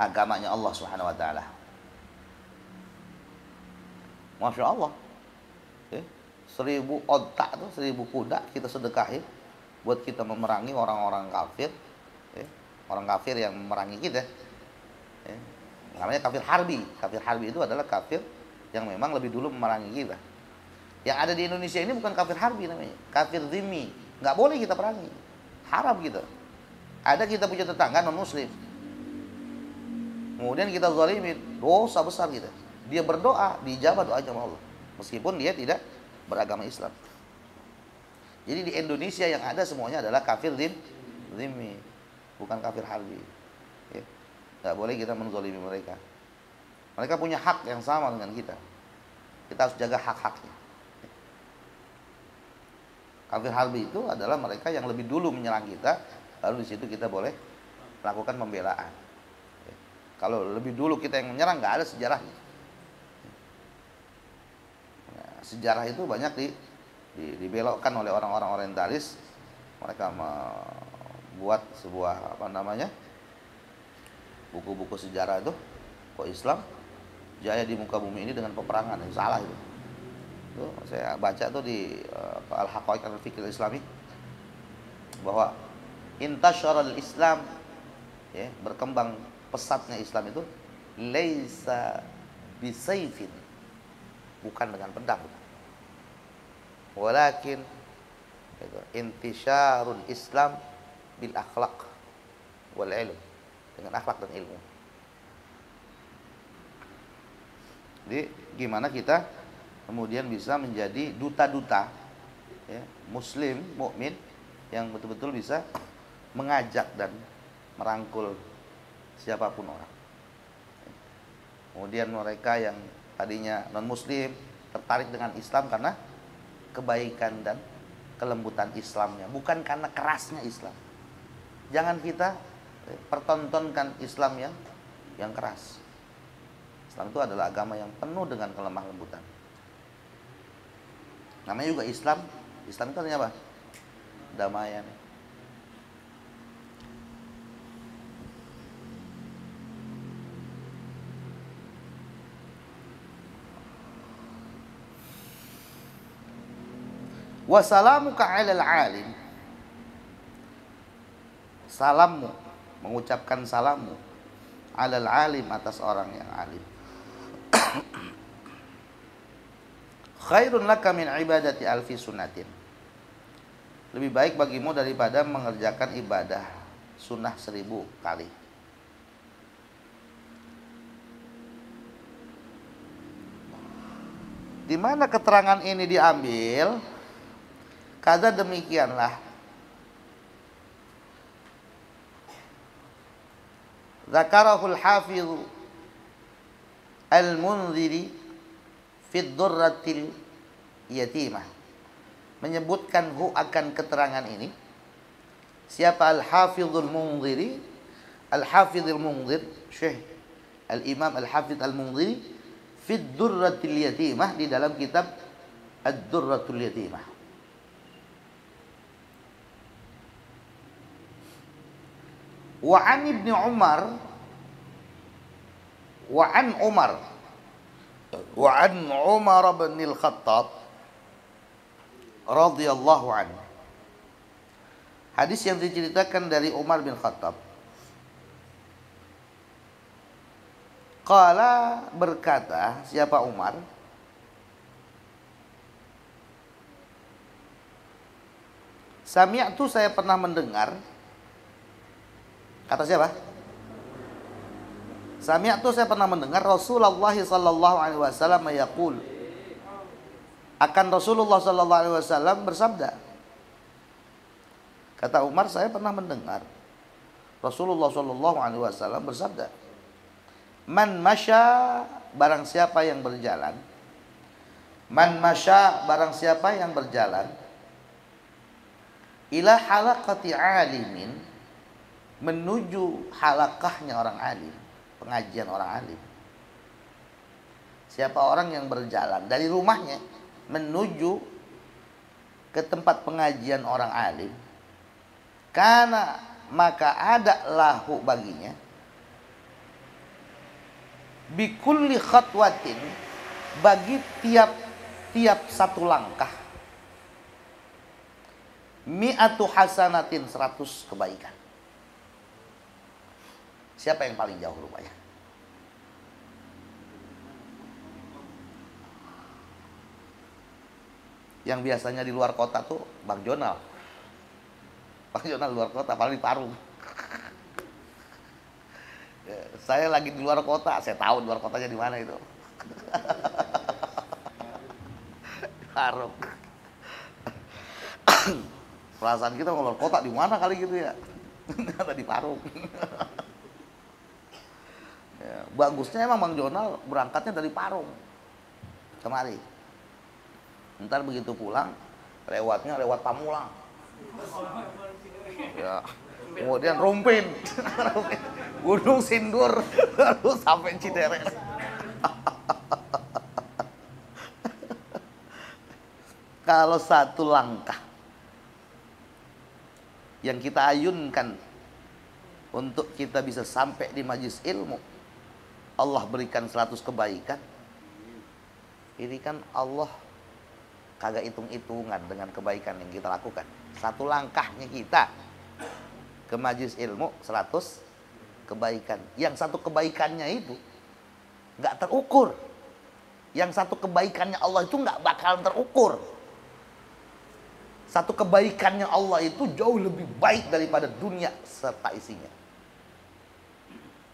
agamanya Allah Subhanahu wa taala. Masya Allah. Ya, 1000 onta tuh, 1000 kuda kita sedekahin buat kita memerangi orang-orang kafir. Ya, orang kafir yang memerangi kita. Ya, namanya kafir harbi. Kafir harbi itu adalah kafir yang memang lebih dulu memerangi kita. Yang ada di Indonesia ini bukan kafir harbi namanya, kafir dhimmi. Nggak boleh kita perangi, haram kita. Ada kita punya tetangga non muslim, kemudian kita zalimin, dosa besar kita. Dia berdoa, dijabah doanya sama Allah, meskipun dia tidak beragama Islam. Jadi di Indonesia yang ada semuanya adalah kafir dhimmi, bukan kafir harbi. Ya. Nggak boleh kita menzalimi mereka. Mereka punya hak yang sama dengan kita. Kita harus jaga hak-haknya. Kafir harbi itu adalah mereka yang lebih dulu menyerang kita, lalu di situ kita boleh melakukan pembelaan. Kalau lebih dulu kita yang menyerang, nggak ada sejarahnya. Nah, sejarah itu banyak dibelokkan oleh orang-orang orientalis. Mereka membuat sebuah buku-buku sejarah itu, kok Islam jaya di muka bumi ini dengan peperangan, yang salah itu. Tuh, saya baca tuh di Al-Haqaiq al-Fiqh al-Islami bahwa intasyaral Islam, ya, berkembang pesatnya Islam itu laisa bisayfin, bukan dengan pedang, walakin intisyarul Islam bil akhlaq wal ilm, dengan akhlak dan ilmu. Jadi gimana kita kemudian bisa menjadi duta-duta ya, muslim, mukmin yang betul-betul bisa mengajak dan merangkul siapapun orang. Kemudian mereka yang tadinya non-muslim tertarik dengan Islam karena kebaikan dan kelembutan Islamnya, bukan karena kerasnya Islam. Jangan kita pertontonkan Islam yang keras. Islam itu adalah agama yang penuh dengan kelemah lembutan. Namanya juga Islam. Islam itu artinya apa? Damaian. Wassalamuka 'alal 'alim. Salammu, mengucapkan salammu 'alal 'alim, atas orang yang alim. Khairun laka min ibadati alfi sunnatin. Lebih baik bagimu daripada mengerjakan ibadah sunnah 1000 kali. Di mana keterangan ini diambil? Kata demikianlah, zakarahul hafiz al-Munziri fi Durratil Yatimah, menyebutkan akan keterangan ini. Siapa Al-Hafizul Munziri? Al-Hafizul Munzir, Syekh Al-Imam Al-Hafiz Al-Munziri fi Durratil Yatimah, di dalam kitab Ad-Durratul Yatimah. Wa an Ibnu Umar wa an Umar bin Al-Khattab radhiyallahu anhu. Hadis yang diceritakan dari Umar bin Khattab. Qala, berkata siapa Umar? Sami'tu, saya pernah mendengar. Kata siapa? Sami'tu, saya pernah mendengar Rasulullah sallallahu alaihi wasallam yaqul, akan Rasulullah sallallahu alaihi wasallam bersabda. Kata Umar, saya pernah mendengar Rasulullah sallallahu alaihi wasallam bersabda, man masya, barang siapa yang berjalan, man masya, barang siapa yang berjalan, ila halaqati alimin, menuju halakahnya orang alim, pengajian orang alim. Siapa orang yang berjalan dari rumahnya menuju ke tempat pengajian orang alim, karena maka ada lahu baginya bikulli khatwatin, bagi tiap satu langkah, mi'atu hasanatin, 100 kebaikan. Siapa yang paling jauh rupanya? Yang biasanya di luar kota tuh Bang Jonal. Bang Jonal luar kota, paling di Parung. Saya lagi di luar kota, saya tahu luar kotanya di mana itu. Parung. Perasaan kita kalau luar kota di mana kali gitu ya? Ada di Parung. Ya, bagusnya emang Bang Jonal berangkatnya dari Parung kemari. Ntar begitu pulang, lewatnya lewat Pamulang. Ya, kemudian Rumpin, Gunung Sindur, lalu sampai Cideres. Kalau satu langkah yang kita ayunkan untuk kita bisa sampai di majelis ilmu, Allah berikan 100 kebaikan. Ini kan Allah kagak hitung-hitungan dengan kebaikan yang kita lakukan. Satu langkahnya kita ke majelis ilmu 100 kebaikan. Yang satu kebaikannya itu nggak terukur. Yang satu kebaikannya Allah itu nggak bakalan terukur. Satu kebaikannya Allah itu jauh lebih baik daripada dunia serta isinya.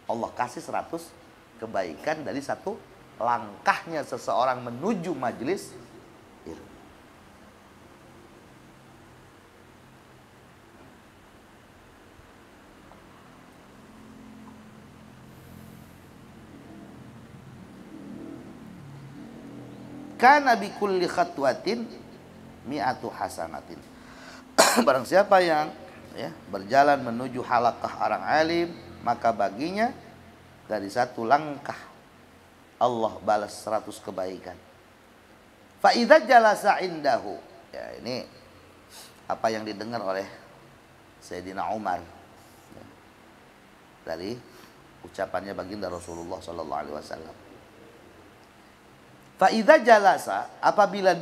Allah kasih 100 kebaikan dari satu langkahnya seseorang menuju majelis ilmu. Kana bi kulli khatwatin mi'atu hasanatin. Barang siapa yang berjalan menuju halaqah orang alim, maka baginya dari satu langkah Allah balas 100 kebaikan. Fa idza jalasa indahu. Ya, ini apa yang didengar oleh Sayyidina Umar dari ucapannya baginda Rasulullah sallallahu alaihi wasallam. Fa idza jalasa, apabila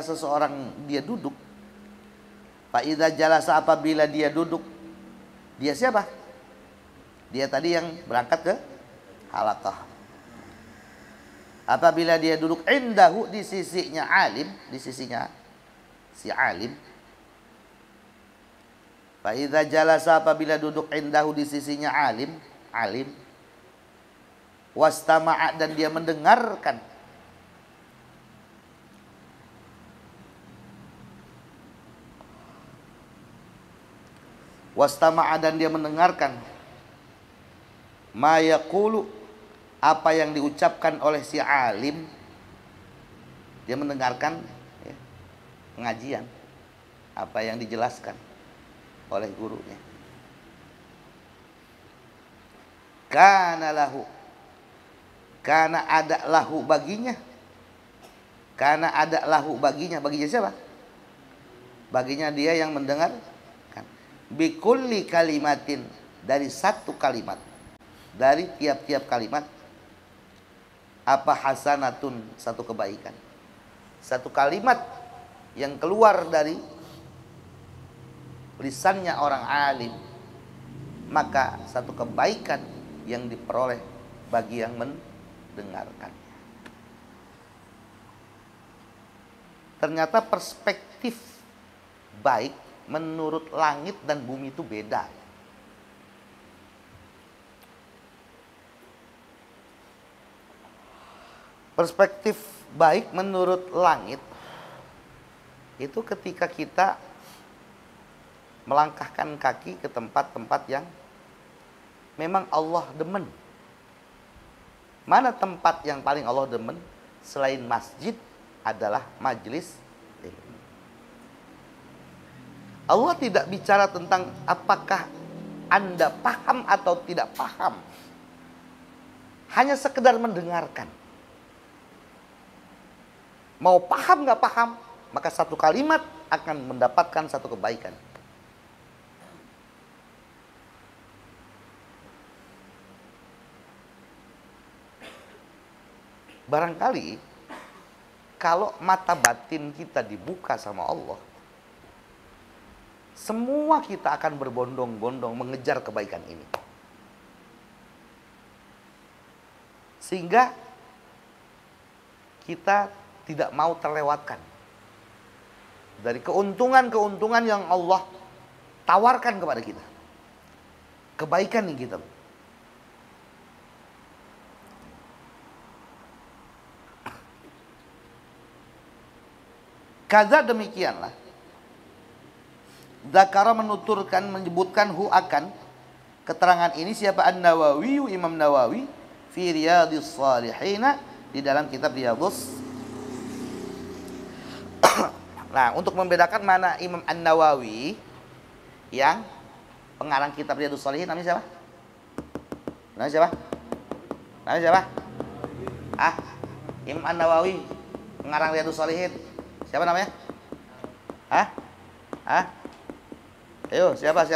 seseorang dia duduk. Fa idza jalasa, apabila dia duduk. Dia siapa? Dia tadi yang berangkat ke halaqah. Apabila dia duduk indahu, di sisinya alim, di sisinya si alim. Fa idza jalasa, apabila duduk indahu, di sisinya alim. Wastama'a, dan dia mendengarkan. Wastama'a, dan dia mendengarkan. Ma yaqulu, apa yang diucapkan oleh si alim. Dia mendengarkan pengajian, apa yang dijelaskan oleh gurunya. Kana lahu, karena ada lahu baginya. Karena ada lahu baginya. Baginya siapa? Baginya dia yang mendengar. Bikulli kalimatin, dari satu kalimat. Dari tiap-tiap kalimat. Apa hasanatun, satu kebaikan. Satu kalimat yang keluar dari lisannya orang alim, maka satu kebaikan yang diperoleh bagi yang mendengarkannya. Ternyata perspektif baik menurut langit dan bumi itu beda. Perspektif baik menurut langit itu ketika kita melangkahkan kaki ke tempat-tempat yang memang Allah demen. Mana tempat yang paling Allah demen selain masjid adalah majelis ilmu. Allah tidak bicara tentang apakah Anda paham atau tidak paham. Hanya sekedar mendengarkan. Mau paham nggak paham, maka satu kalimat akan mendapatkan satu kebaikan. Barangkali kalau mata batin kita dibuka sama Allah, semua kita akan berbondong-bondong mengejar kebaikan ini. Sehingga kita tidak mau terlewatkan dari keuntungan-keuntungan yang Allah tawarkan kepada kita. Kebaikan yang kita. Kaza demikianlah. Dzakara menuturkan, menyebutkan akan keterangan ini siapa? An-Nawawi, Imam Nawawi fi Riyadhis Shalihin, di dalam kitab Riyadhus. Nah, untuk membedakan mana Imam An-Nawawi yang pengarang kitab Riyadhus Shalihin, namanya siapa? Namanya siapa? Namanya siapa? Imam An-Nawawi pengarang Riyadhus Shalihin. Siapa namanya? Ayo, siapa?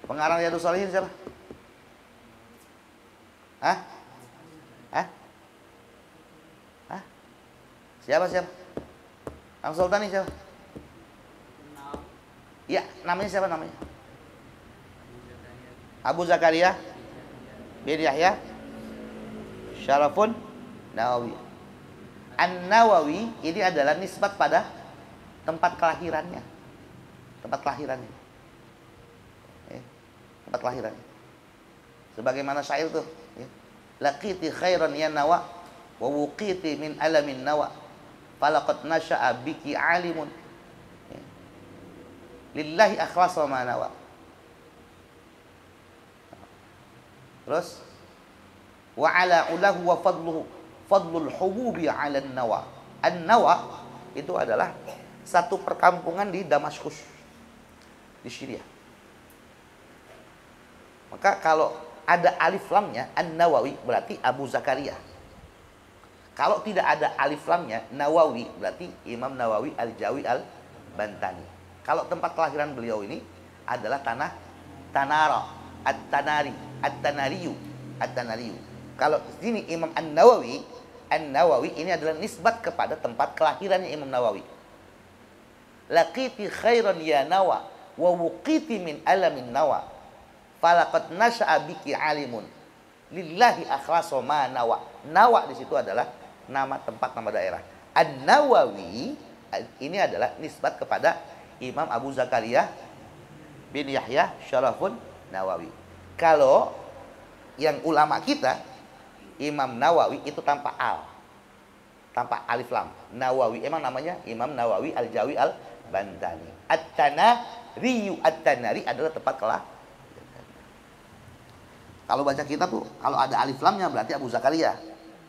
Pengarang Riyadhus Shalihin siapa? Siapa? Kang Sultani siapa? Ya, namanya siapa namanya? Abu Zakaria bin Yahya Syarafun Nawawi. An-Nawawi ini adalah nisbat pada tempat kelahirannya. Tempat kelahirannya. tempat kelahiran. Sebagaimana syair tuh, ya. Laqiti khairan ya nawa wa wuqiti min alamin nawa falaqad nasha'a biki alimun, ya. Lillahi akhlasa ma nawa. Terus wa ala ulahu wa fadluhu fadlul hububi ala nawa. An-Nawa itu adalah satu perkampungan di Damaskus, di Syria. Maka kalau ada alif lamnya An-Nawawi berarti Abu Zakaria. Kalau tidak ada alif lamnya Nawawi berarti Imam Nawawi Al-Jawi Al-Bantani. Kalau tempat kelahiran beliau ini adalah tanah Tanara, At-Tanari, At-Tanariyu, At-Tanariyu. Kalau sini Imam An-Nawawi, An-Nawawi ini adalah nisbat kepada tempat kelahirannya Imam Nawawi. Laqiti khairan ya nawa wa wuqiti min alamin nawa falaqad nasha'a biki alimun lillahi akhlaso ma nawa. Nawa di situ adalah nama tempat, nama daerah. An-Nawawi ini adalah nisbat kepada Imam Abu Zakaria bin Yahya Syarafun Nawawi. Kalau yang ulama kita Imam Nawawi itu tanpa al, tanpa alif lam. Nawawi emang namanya Imam Nawawi Al-Jawi Al-Bantani. At-Tanariyu, At-Tanari adalah tempat kelahiran. Kalau baca kitab tuh, kalau ada alif lamnya berarti Abu Zakaria.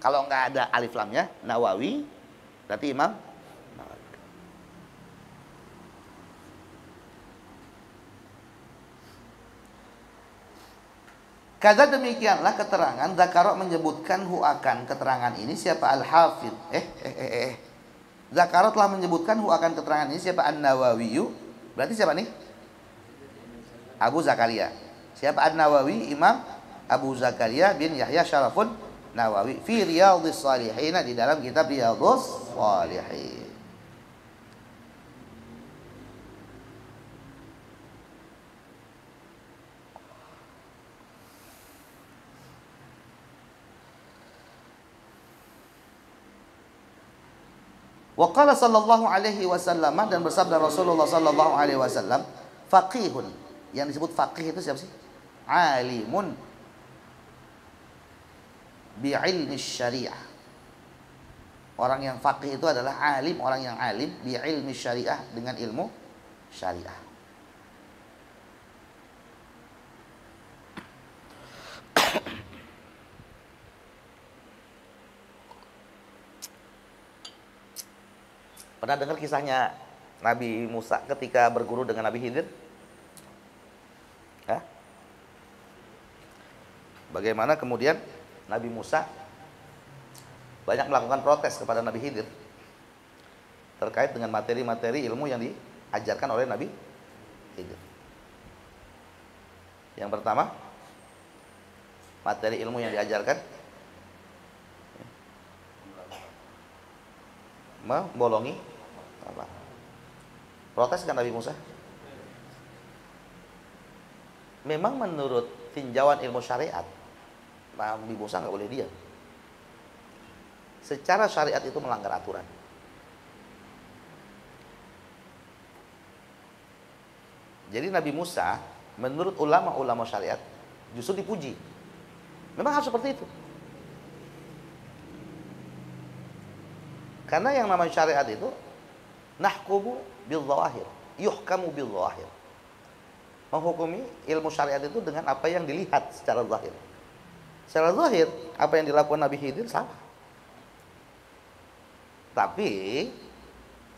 Kalau nggak ada alif lamnya Nawawi berarti Imam Nawawi. Kaza demikianlah keterangan Zakarok menyebutkan hu akan keterangan ini siapa Al-Hafidh. Zakarok telah menyebutkan hu akan keterangan ini siapa An-Nawawiyu. Berarti siapa nih? Abu Zakaria. Siapa An-Nawawi? Imam Abu Zakaria bin Yahya Syarafun Nawawi fi Riyadhus Shalihin, di dalam kitab Riyadhus Shalihin. Wa qala sallallahu alaihi wasallam, dan bersabda Rasulullah sallallahu alaihi wasallam, faqihun. Yang disebut faqih itu siapa sih? Alimun bi'ilmi syariah. Orang yang faqih itu adalah alim, orang yang alim bi'ilmi syariah, dengan ilmu syariah. Pernah dengar kisahnya Nabi Musa ketika berguru dengan Nabi Khidir? Ya? Bagaimana kemudian Nabi Musa banyak melakukan protes kepada Nabi Khidir terkait dengan materi-materi ilmu yang diajarkan oleh Nabi Khidir. Yang pertama, materi ilmu yang diajarkan membolongi apa? Protes kan Nabi Musa? Memang menurut tinjauan ilmu syariat, Nabi Musa nggak boleh diam. Secara syariat itu melanggar aturan. Jadi Nabi Musa menurut ulama-ulama syariat justru dipuji. Memang harus seperti itu. Karena yang namanya syariat itu nahkumu bil zawahir, yuhkamu bil zawahir. Menghukumi ilmu syariat itu dengan apa yang dilihat secara zahir. Secara zahir, apa yang dilakukan Nabi Khidir salah. Tapi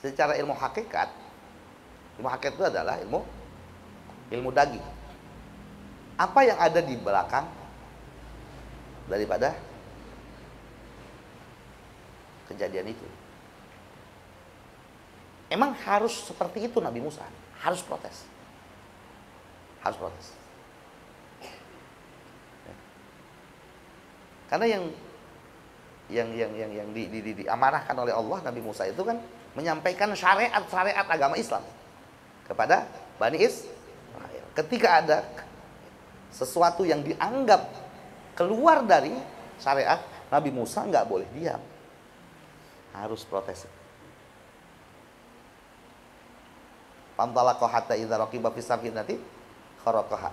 secara ilmu hakikat itu adalah ilmu daging. Apa yang ada di belakang daripada kejadian itu? Emang harus seperti itu Nabi Musa? Harus protes. Harus protes. Karena yang diamanahkan oleh Allah Nabi Musa itu kan menyampaikan syariat agama Islam kepada Bani Israil. Ketika ada sesuatu yang dianggap keluar dari syariat, Nabi Musa nggak boleh diam, harus protes. Fantalaqah hatta idza raqiba fis safinati kharaqaha.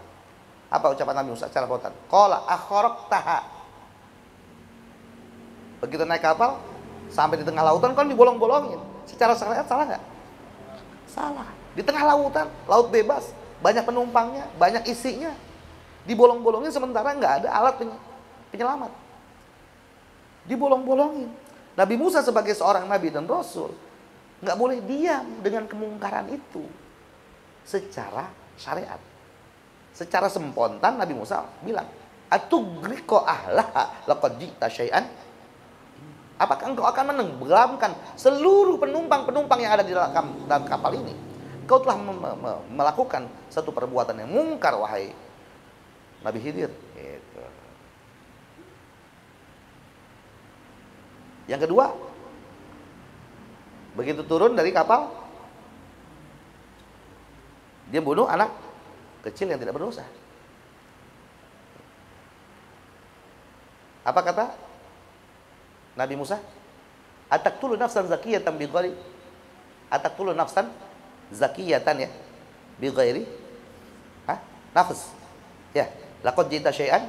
Apa ucapan Nabi Musa secara spontan? Qala akharaqtaha. Begitu naik kapal sampai di tengah lautan kan dibolong-bolongin. Secara syariat salah nggak? Salah. Di tengah lautan, laut bebas, banyak penumpangnya, banyak isinya. Dibolong-bolongin sementara nggak ada alat penyelamat. Dibolong-bolongin. Nabi Musa sebagai seorang nabi dan rasul nggak boleh diam dengan kemungkaran itu secara syariat. Secara spontan Nabi Musa bilang, "Atugriqo ahlaha laqad ji'ta syai'an." Apakah engkau akan menenggelamkan seluruh penumpang-penumpang yang ada di dalam kapal ini? Kau telah melakukan satu perbuatan yang mungkar, wahai Nabi Khidir. Gitu. Yang kedua, begitu turun dari kapal, dia bunuh anak kecil yang tidak berdosa. Apa kata Nabi Musa? Ataqtulu nafsan zakiyatan bighairi, ataqtulu nafsan zakiyatan ya bighairi nafs. Ya, laqad ji'ta syai'an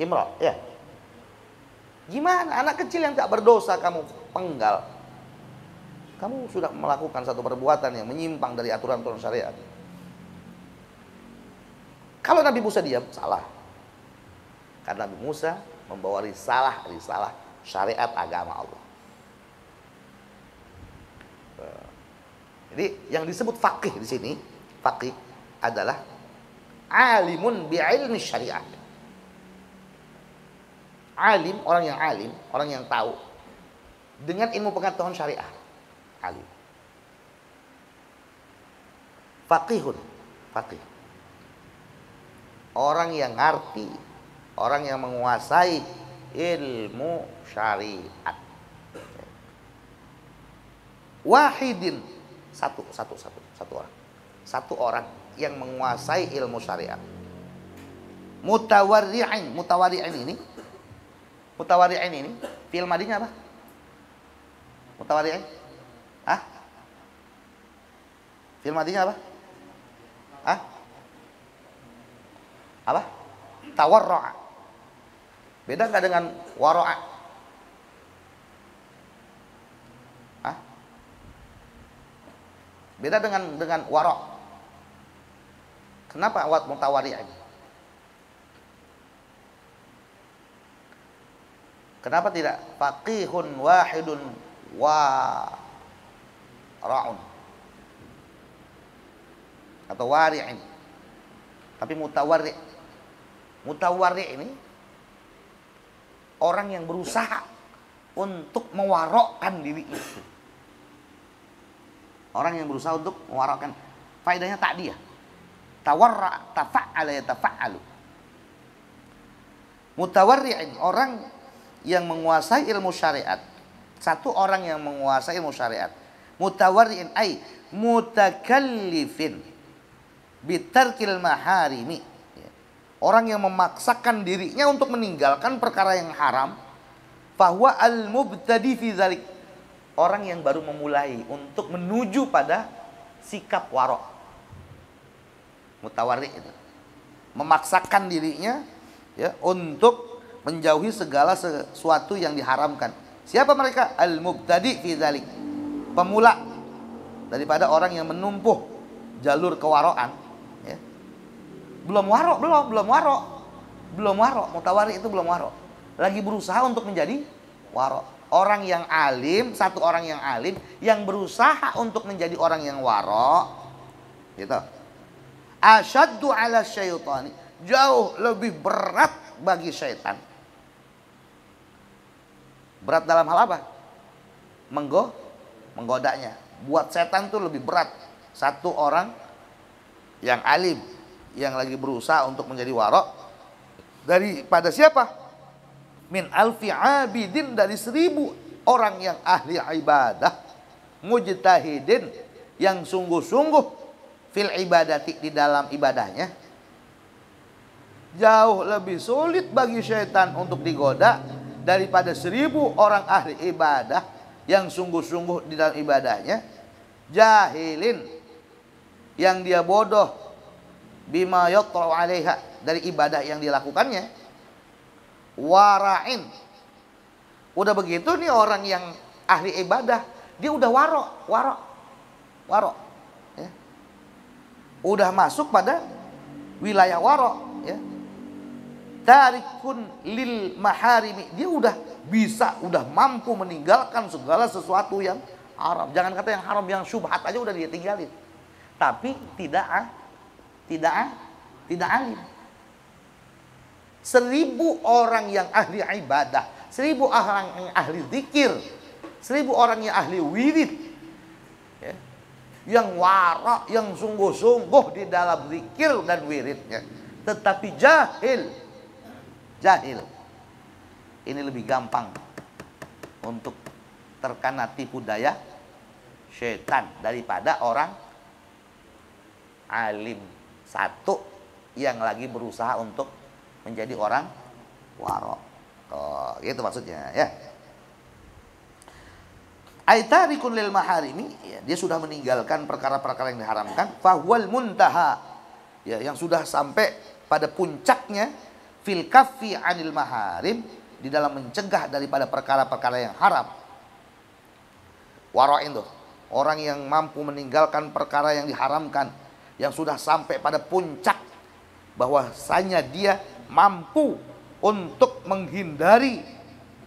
imra. Ya. Gimana anak kecil yang tak berdosa kamu penggal? Kamu sudah melakukan satu perbuatan yang menyimpang dari aturan-aturan syariat. Kalau Nabi Musa diam, salah. Karena Nabi Musa membawa risalah syariat agama Allah. Jadi yang disebut faqih di sini, faqih adalah alimun bi'ilmi syariat. Alim, orang yang tahu dengan ilmu pengetahuan syariah. Alim. Faqihun, faqih. Orang yang ngerti, orang yang menguasai ilmu syariat. Wahidin, satu orang. Satu orang yang menguasai ilmu syariat. Mutawarri'in ini fi'il madinya apa? Mutawarri'in? Fi'il madinya apa? Apa? Tawarra'a. Beda nggak dengan wara'a? Beda dengan wara'. Kenapa awat mutawarri'in? Kenapa tidak faqihun wahidun wa ra'un atau wari'in, tapi mutawarri'. Mutawarri' ini orang yang berusaha untuk mewarokkan diri itu. Orang yang berusaha untuk mewarokkan, faedahnya ta'diyah. Tawarra, tafa'ala, yatafa'alu. Mutawarri'in, orang yang menguasai ilmu syariat. Satu orang yang menguasai ilmu syariat. Mutawarri'in ay mutakallifin bitarkil maharimi. Orang yang memaksakan dirinya untuk meninggalkan perkara yang haram. Fahuwa al-mubtadi fi dzalik. Orang yang baru memulai untuk menuju pada sikap wara'. Mutawarri' itu. Memaksakan dirinya ya untuk menjauhi segala sesuatu yang diharamkan. Siapa mereka? Al-mubtadi fi dzalik. Pemula daripada orang yang menempuh jalur kewaraan, ya. Belum waro, mutawarri itu belum waro. Lagi berusaha untuk menjadi waro. Orang yang alim, satu orang yang alim yang berusaha untuk menjadi orang yang waro, gitu. Asyaddu 'ala syaitani, jauh lebih berat bagi syaitan. Berat dalam hal apa? Menggodanya. Buat setan itu lebih berat. Satu orang yang alim, yang lagi berusaha untuk menjadi wara', daripada siapa? Min alfi abidin, dari 1000 orang yang ahli ibadah, mujtahidin, yang sungguh-sungguh fil ibadati, di dalam ibadahnya. Jauh lebih sulit bagi syaitan untuk digoda daripada 1000 orang ahli ibadah yang sungguh-sungguh di dalam ibadahnya. Jahilin, yang dia bodoh bima yatra'u 'alaiha, dari ibadah yang dilakukannya. Wara'in, udah begitu nih orang yang ahli ibadah, dia udah waro, ya. Udah masuk pada wilayah waro, ya. Tarikun lil maharimi, dia udah mampu meninggalkan segala sesuatu yang haram. Jangan kata yang haram, yang syubhat aja udah dia tinggalin. Tapi tidak alim. 1000 orang yang ahli ibadah, 1000 orang yang ahli zikir, 1000 orang yang ahli wirid, ya, yang wara, yang sungguh-sungguh di dalam zikir dan wiridnya, tetapi jahil. Ini lebih gampang untuk terkena tipu daya syaitan daripada orang alim satu yang lagi berusaha untuk menjadi orang waro. Oh, gitu maksudnya, ya. Aitarikun lil maharimi, ya, dia sudah meninggalkan perkara-perkara yang diharamkan. Fahwal muntaha, ya, yang sudah sampai pada puncaknya fil kaffi anil maharim, di dalam mencegah daripada perkara-perkara yang haram. Waro'in tuh, orang yang mampu meninggalkan perkara yang diharamkan, yang sudah sampai pada puncak bahwasanya dia mampu untuk menghindari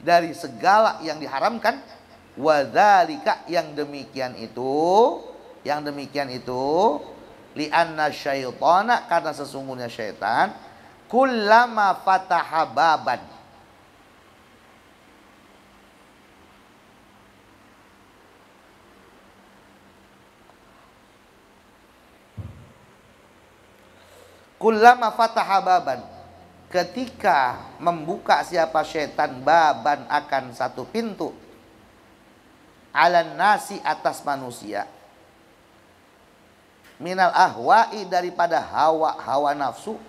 dari segala yang diharamkan. Wadzalika, yang demikian itu li'anna syaitana, karena sesungguhnya syaitan kullama fataha baban, ketika membuka siapa syaitan baban, akan satu pintu, alan nasi, atas manusia, minal ahwa'i, daripada hawa nafsu,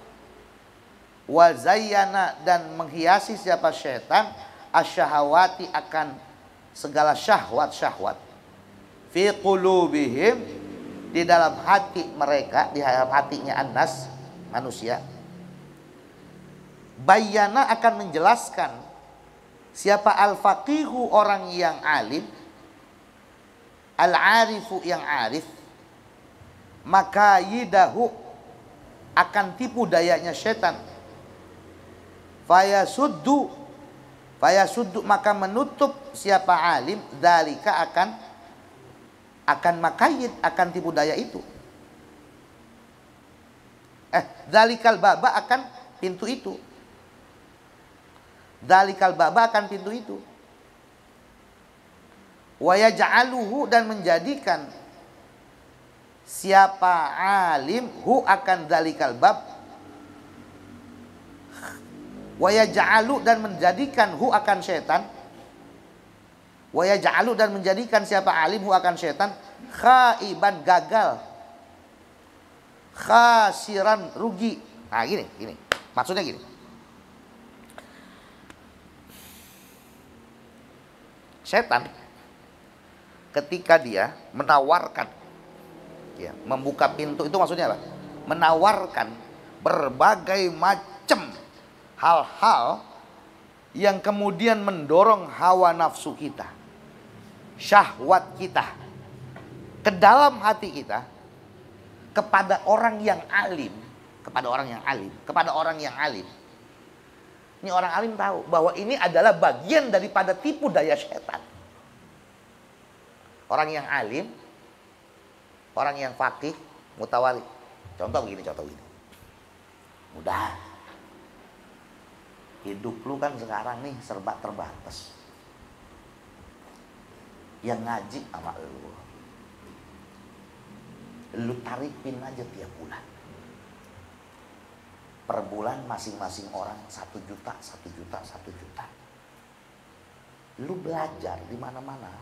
wa zayyana, dan menghiasi siapa syaitan asyahawati, akan segala syahwat, fi qulubihim, di dalam hati mereka, di dalam hatinya annas, manusia. Bayana, akan menjelaskan siapa al-faqihu, orang yang alim, al-arifu, yang arif, maka yidahu, akan tipu dayanya syaitan. Fayasuddu, maka menutup siapa alim, dalika, akan makayid, akan tipu daya itu. Dalikal baba, akan pintu itu. Dalikal baba, akan pintu itu. Wa yaj'aluhu, dan menjadikan siapa alim hu, akan dalikal bab. Wa yaj'alu, dan menjadikan hu, akan syaitan. Wa yaj'alu, dan menjadikan siapa alim hu, akan syaitan, khaiban, gagal, khasiran, rugi. Nah, gini. Maksudnya gini. Setan ketika dia menawarkan, ya, membuka pintu itu maksudnya apa? Menawarkan berbagai macam hal-hal yang kemudian mendorong hawa nafsu kita, syahwat kita ke dalam hati kita, kepada orang yang alim. Ini orang alim tahu bahwa ini adalah bagian daripada tipu daya setan. Orang yang alim, orang yang faqih, mutawali. Contoh begini. Mudah. Hidup lu kan sekarang nih serba terbatas. Yang ngaji sama lu tarifin aja tiap bulan. Per bulan masing-masing orang 1 juta. Lu belajar di mana-mana,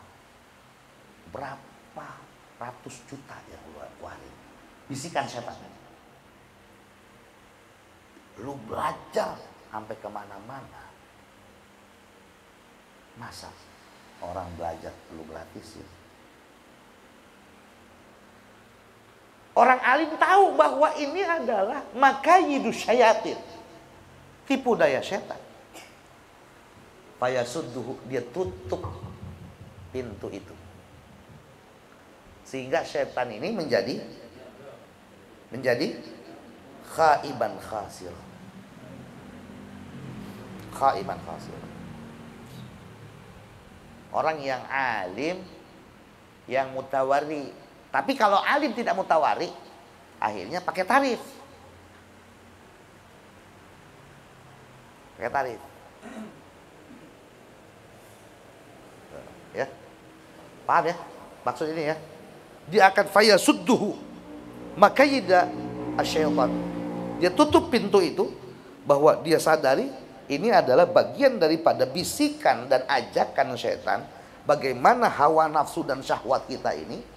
berapa ratus juta yang lu keluarin. Bisikan setan. Lu belajar sampai kemana-mana. Masa orang belajar lu gratisin? Orang alim tahu bahwa ini adalah makayidus syayatin, tipu daya setan. Fayasudduhu, dia tutup pintu itu. Sehingga setan ini menjadi khaiban khasir. Khaiban khasir. Orang yang alim, yang mutawari. Tapi kalau alim tidak mutawari, akhirnya pakai tarif. Pakai tarif. Ya. Paham ya? Maksud ini ya. Dia akan fayasudduhu makayida asyaitan. Dia tutup pintu itu, bahwa dia sadari ini adalah bagian daripada bisikan dan ajakan syaitan. Bagaimana hawa nafsu dan syahwat kita ini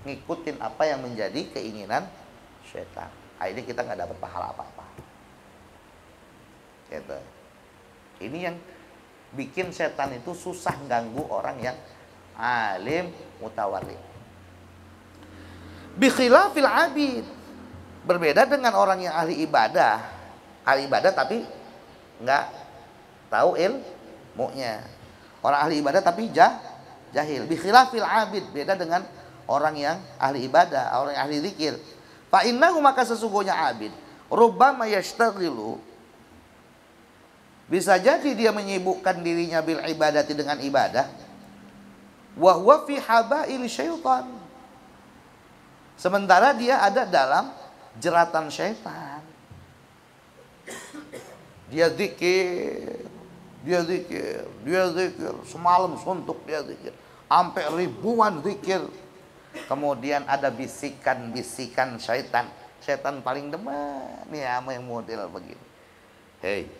ngikutin apa yang menjadi keinginan syaitan. Akhirnya kita nggak dapat pahala apa-apa. Gitu. Ini yang bikin setan itu susah ganggu orang yang alim mutawarri. Bi khilafil abid, berbeda dengan orang yang ahli ibadah. Ahli ibadah tapi nggak tahu ilmunya. Orang ahli ibadah tapi jahil. Bi khilafil abid, beda dengan orang yang ahli ibadah, orang yang ahli zikir. Fa innahu, maka sesungguhnya abid, rubbama yashtaghilu, bisa jadi dia menyibukkan dirinya bil ibadati, dengan ibadah, wa huwa fi habail syaitan, sementara dia ada dalam jeratan syaitan. Dia zikir, semalam suntuk dia zikir, sampai ribuan zikir. Kemudian ada bisikan-bisikan syaitan. Syaitan paling demen nih sama yang model begini. Hei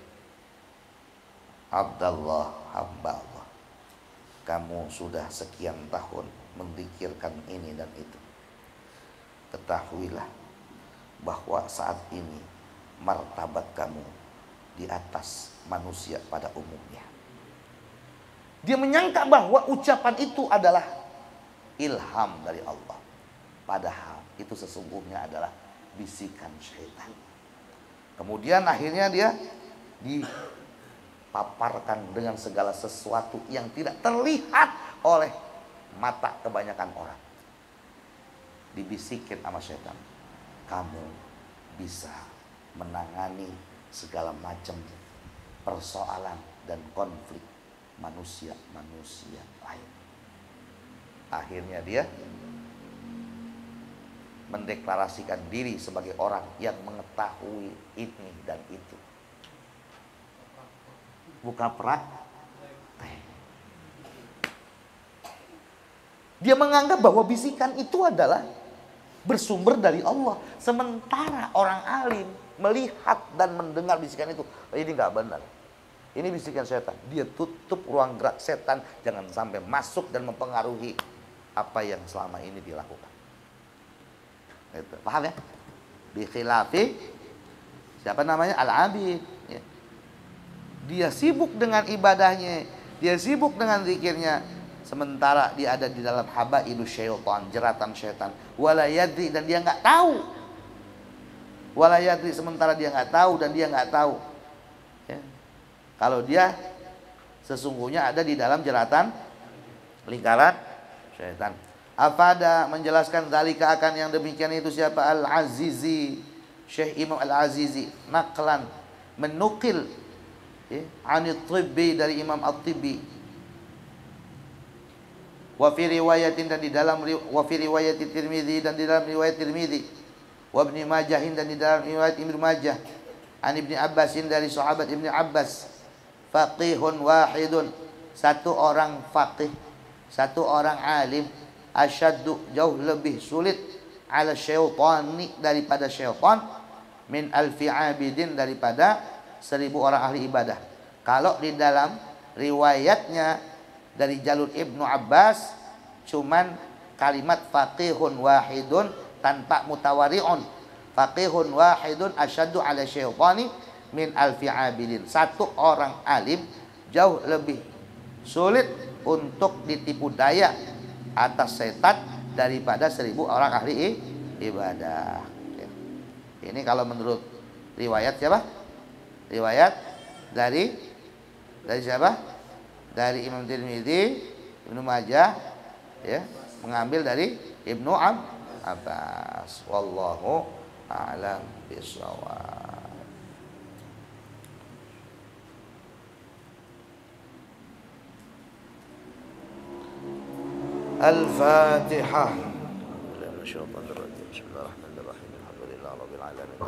Abdallah, hamba Allah, kamu sudah sekian tahun menzikirkan ini dan itu. Ketahuilah bahwa saat ini martabat kamu di atas manusia pada umumnya. Dia menyangka bahwa ucapan itu adalah ilham dari Allah, padahal itu sesungguhnya adalah bisikan syaitan. Kemudian akhirnya dia dipaparkan dengan segala sesuatu yang tidak terlihat oleh mata kebanyakan orang. Dibisikin sama syaitan, kamu bisa menangani segala macam persoalan dan konflik manusia-manusia lain. Akhirnya dia mendeklarasikan diri sebagai orang yang mengetahui ini dan itu. Buka praktek. Dia menganggap bahwa bisikan itu adalah bersumber dari Allah. Sementara orang alim melihat dan mendengar bisikan itu, ini nggak benar. Ini bisikan setan. Dia tutup ruang gerak setan, jangan sampai masuk dan mempengaruhi apa yang selama ini dilakukan. Itu. Paham ya? Bi khilafi, siapa namanya? Al-abid. Ya. Dia sibuk dengan ibadahnya, dia sibuk dengan zikirnya, sementara dia ada di dalam habailu syaitan, jeratan syaitan. Wala yadri, dan dia nggak tahu. Wala yadri, sementara dia nggak tahu dan dia nggak tahu. Ya. Kalau dia sesungguhnya ada di dalam jeratan lingkaran syaitan. Afada, menjelaskan zalika, akan yang demikian itu siapa? Al-Azizi, Syekh Imam Al-Azizi, naqlan, menukil ya, anit tibbi, dari Imam At-Tibbi. Wa fi riwayatin, dan di dalam wa fi riwayat Tirmidzi, dan di dalam riwayat Tirmidzi. Wa Ibnu Majah, dan di dalam riwayat Ibnu Majah. An Ibnu Abbas, dari sahabat Ibnu Abbas. Faqihun wahidun, satu orang faqih, satu orang alim, asyaddu, jauh lebih sulit, ala syaitani, daripada syaitan, min alfi abidin, daripada 1000 orang ahli ibadah. Kalau di dalam riwayatnya dari jalur Ibnu Abbas cuman kalimat faqihun wahidun tanpa mutawari'un. Faqihun wahidun asyaddu ala syaitani min alfi abidin. Satu orang alim jauh lebih sulit untuk ditipu daya atas setan daripada 1000 orang ahli ibadah. Ya. Ini kalau menurut riwayat siapa? Riwayat dari siapa? Dari Imam Tirmidzi, Ibnu Majah, ya, mengambil dari Ibnu Abbas. Wallahu a'lam bishawab. Al-Fatihah. Bismillahirrahmanirrahim. Alhamdulillah rabbil alamin.